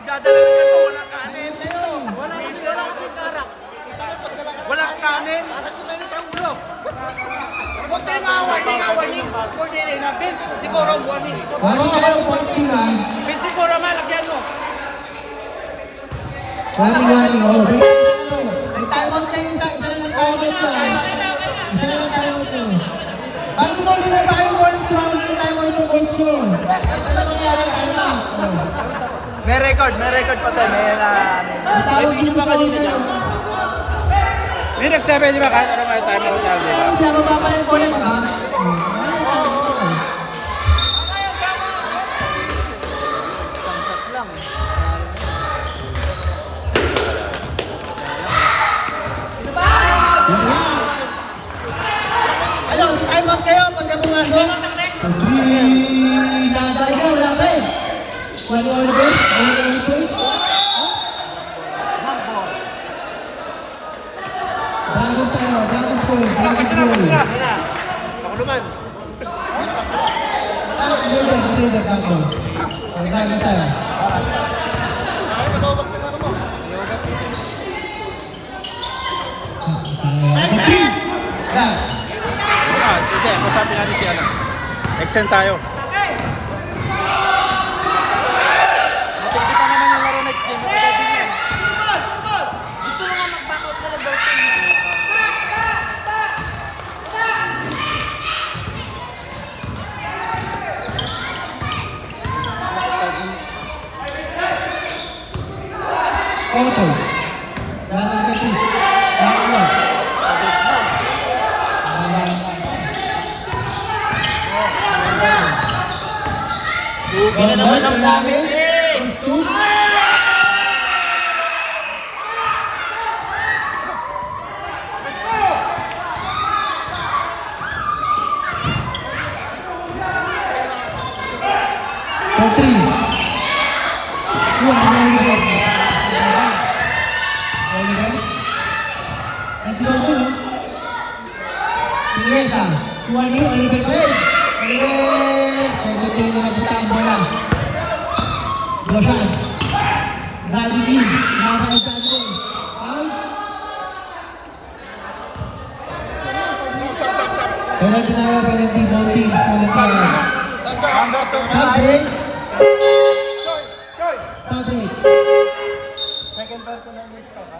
Speaker 3: nagdadala ng ganito, walang kanin.
Speaker 5: Wala kasi karak.
Speaker 3: Walang kanin.
Speaker 6: Huwag tayo mga warning. Coordinate na, Vince, di ko wrong warning.
Speaker 2: Wari kayo, pointing ha.
Speaker 6: Vince, di ko wrong, lagyan mo.
Speaker 2: Wari, oh. May time out kayo isa na lang time out pa. Isa na lang time out to. Bago mo, di ba kayo warning tumawag ng time out yung coach nyo? Ito na mangyari time out.
Speaker 3: May record pa tayo. May
Speaker 2: Tawag dito sa coach nyo.
Speaker 4: Hindi nagsabi, di ba? Kahit ano may time out yan, di ba?
Speaker 2: Kaya mababa yung ball, di ba? Ano, time out kayo pagka pumasok? Dadali ka, wala ka eh. Wala ka ulit eh? Wala ka ulit eh? Dragon tayo, Dragon Ball, Dragon Ball.
Speaker 3: Ako naman.
Speaker 2: Ano, hindi, Dragon Ball. Dragon tayo.
Speaker 3: Ay, malobot na ano mo.
Speaker 2: Yeah.
Speaker 4: Hindi, usapin natin si ano. Extend tayo.
Speaker 5: Matindi pa naman yung laro next game. Magagabi niya. Gusto mo nga mag-back out na lang daw.
Speaker 2: Auto. Dragon kasi. Dragon Ball.
Speaker 6: Dugi na naman ang dami.
Speaker 2: For three. Oliver. Let's go to. Pinesa. Suwali, Oliver pa rin. Oliver. Pagdating na nabuta ang bola. Rosan. Driving in. Nakakaigado rin. Foul. Penalty tayo, penalty. Bonding. Subject. Subject.
Speaker 5: Second person na yung stop, ha?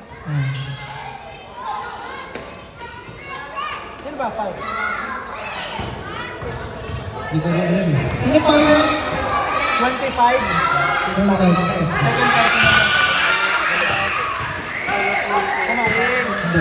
Speaker 5: Sino ba foul?
Speaker 2: Di ko rin alam eh. Sino pa yun?
Speaker 5: 25.
Speaker 2: Ito lang kayo.
Speaker 5: Second person na lang.
Speaker 2: Hindi.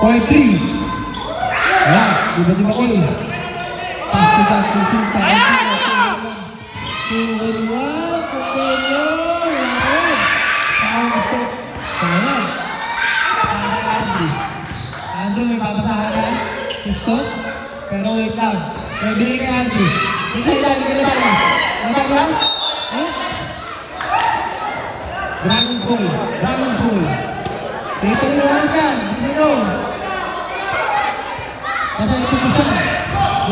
Speaker 2: Point three. Wala, iba-iba ko eh. Pass to back to shoot. Tuwan, Kukulo, Larod. Sound step. Sayang. Andrew. Andrew, may papasahan na. Stop. Pero wait lang. May bili kay Andrew. Isa ilan, bili ba na? Nabag lang? Ha? Dragon Ball. Dragon Ball. Dito rin naman yan. Dito. Pasal itu besar.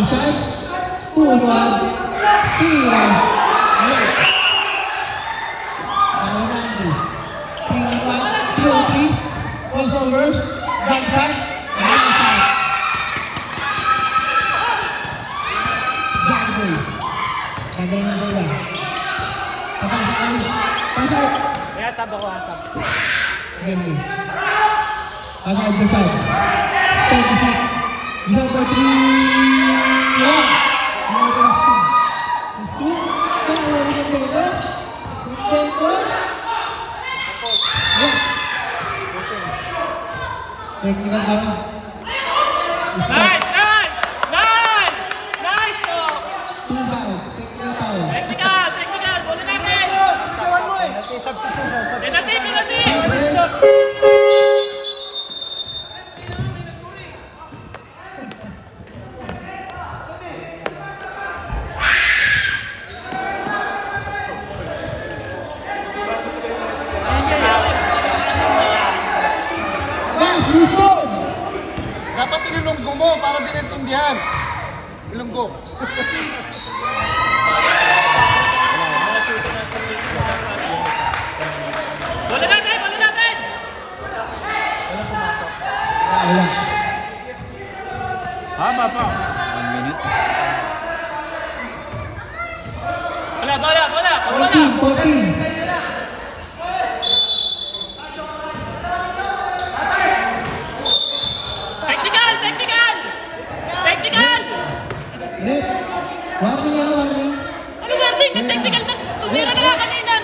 Speaker 2: Besar. Tuan. Tira. Ayo. Tahu nanti. Tira. Tira. Crossover. Jump shot. Jago. Kagak nak bola. Pasal. Pasal.
Speaker 5: Kaya sab ako, asab.
Speaker 2: Ini. Pasal besar. Besar. Bisa bertri. Ya. Mau bertri. Itu kan orang yang beda. Beda. Ya. Technical foul.
Speaker 6: Nice! Oh!
Speaker 2: Two foul. Technical foul.
Speaker 6: Technical! Bola natin!
Speaker 5: Kawan mo eh. Substitution.
Speaker 6: Penalty!
Speaker 2: Foul. Houston!
Speaker 3: Dapat ilunggo mo para dinintindihan. Ilunggo.
Speaker 6: Bola natin! Bola natin!
Speaker 2: Wala.
Speaker 4: Haba pa. 1 minute.
Speaker 6: Bola, bola, bola! Bola!
Speaker 2: 14.
Speaker 6: Technical! Technical! Technical!
Speaker 2: Left. Warning yan, warning.
Speaker 6: Ano warning? Technical na! Tumira na nga kanina!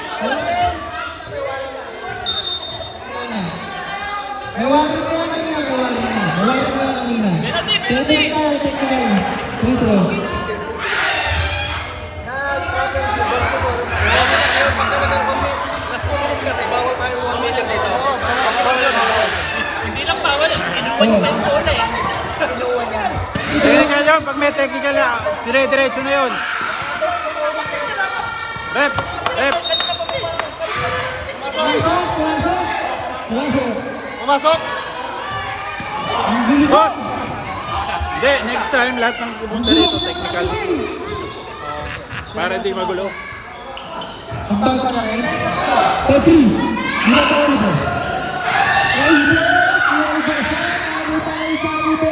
Speaker 2: May warning na yan kanina, may warning na. May warning na yan kanina.
Speaker 6: Penalty, penalty!
Speaker 2: Technical. Free throw.
Speaker 6: Hindi lang bawal eh. Inuwan yung bola eh.
Speaker 4: Technical yun. Pag may technical na, dire-diretso na yun. Rep! Rep!
Speaker 2: Pumasok, pumasok. Pumasok.
Speaker 3: Pumasok.
Speaker 2: Ang gulo.
Speaker 4: Boss! Hindi, next time lahat ng pupunta rito technical. Para hindi magulo.
Speaker 2: Ang bata na rin. Petri. Hindi ka ulit. Ay, hindi. Ano tayo sa ulit?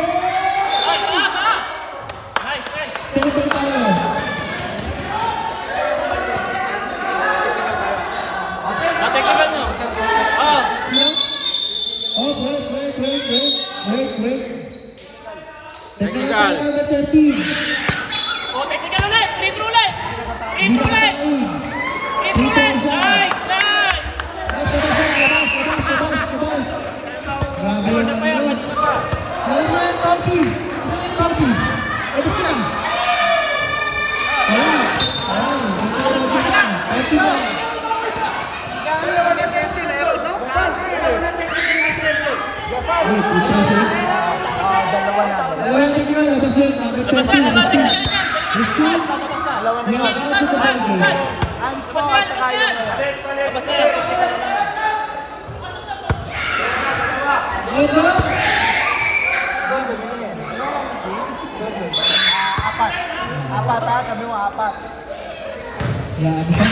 Speaker 6: Ay, tama! Nice, nice!
Speaker 2: Celebrate tayo.
Speaker 6: Technical nyo! Ah!
Speaker 2: Oh, break.
Speaker 4: Technical.
Speaker 2: Number 13.
Speaker 6: Oh, technical ulit! Free throw ulit! Free
Speaker 2: Hindi
Speaker 6: throw ulit!
Speaker 2: nakakain.
Speaker 6: Free throw ulit! Nice, nice!
Speaker 2: Grabe yung ano. Lalo na yung Corky. Ito sila. Ayan. Corky na. Wait, dalawa na technical. Tapos yun, number 13.
Speaker 6: Labas na, labas na!
Speaker 2: Christine. Yeah, out to the ball.
Speaker 6: Labas yan, labas yan! Labas na yan!
Speaker 2: Good luck.
Speaker 3: Apat ha, sabi mo apat.
Speaker 2: Yeah, ano pa?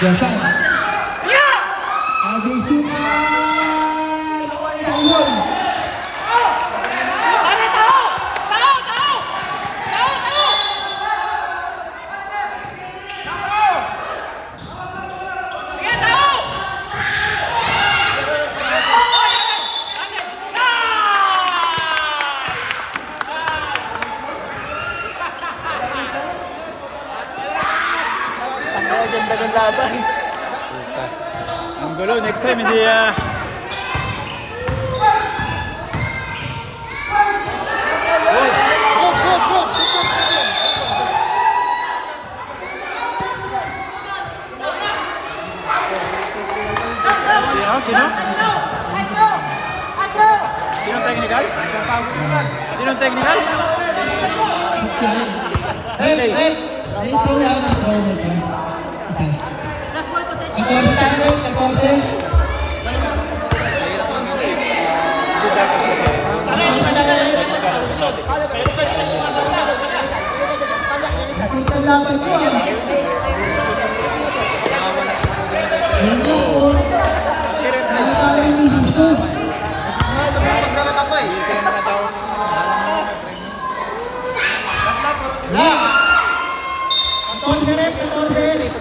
Speaker 2: Yasan. Agisukan! Tawon!
Speaker 6: Pare, tao! Tao, tao! Tao, tao! Sige, tao!
Speaker 3: Ang ganda ng laban.
Speaker 4: Ang gulo, next time hindi Sino? Sinong technical? Sinong technical?
Speaker 2: Hey! Intro lang ang throw mo ito. Isa. 14 tayo, 14. Napunta laban ko ah. Wala nga po. Nakatawa yung misis ko.
Speaker 3: Maglalaba ko eh.
Speaker 2: Yeah! 14. 24.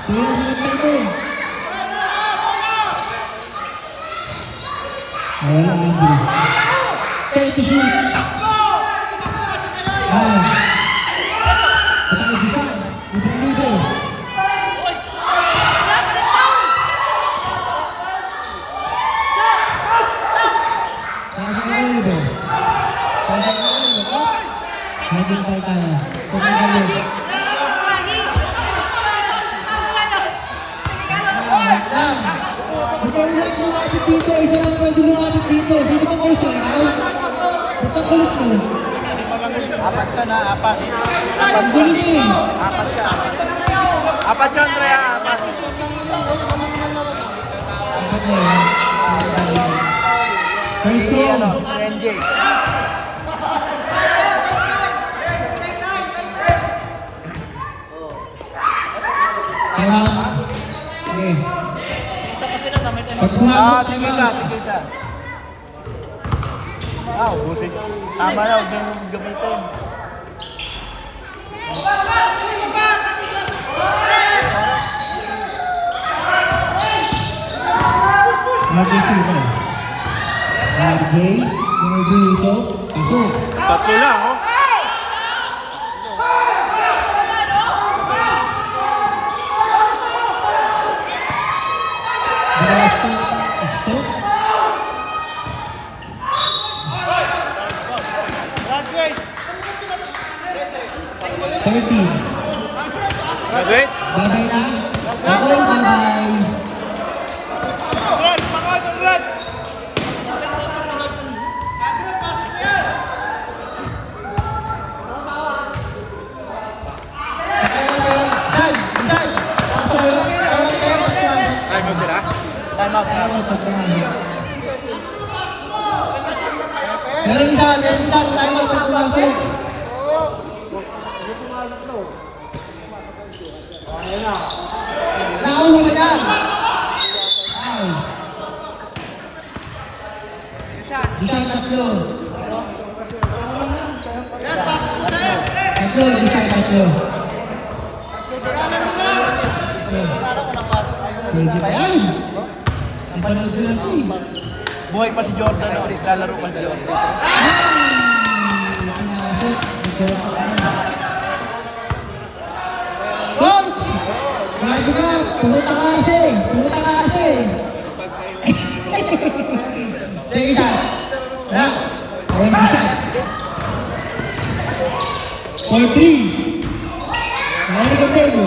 Speaker 2: Kaya sinapay ko. Wala Andrew. 30 shoot. Patay dito. Ibang libo. Naging tayo tayo. Pagkakalit. Basta lang lumapit dito. Isa lang pwede lumapit dito. Sino ba kayo siya? Ba't ang kulit mo?
Speaker 3: Apat ka na, apat.
Speaker 2: Ang gulit eh.
Speaker 3: Apat ka. Apat ka, Andrea. Apat.
Speaker 2: Apat na yan. First
Speaker 3: Si,
Speaker 2: round.
Speaker 3: si NJ.
Speaker 2: Kaya, okay.
Speaker 6: Isa kasi na namin tayo.
Speaker 2: Pag kumabot
Speaker 3: Tigil ka, tigil ka. Ubusin. Tama na, huwag nang gamitin.
Speaker 2: mag-isip ka. RJ, numero ito, pasok.
Speaker 4: Tatlo lang, oh.
Speaker 2: Diretso, pasok.
Speaker 3: Graduate!
Speaker 2: 30.
Speaker 4: Graduate.
Speaker 2: Babay na. Okay, babay.
Speaker 3: Congrats! Mga congrats!
Speaker 4: Ay, mo sila?
Speaker 3: Time out.
Speaker 2: Meron isa, time out pag sumasok. Naulo ka dyan. Ay. Isang tatlo. Tatlo, isang tatlo. Pwede pa yan. Ang panood ko lang ito eh.
Speaker 3: Buhay pa si Jordan. Lalaro pa si Jordan.
Speaker 2: Coach! Bago ka, pumunta ka kasi. Pumunta ka kasi. Sige ka. Ha? Ayun, bisa. 4-3. Ayun ka, Tego.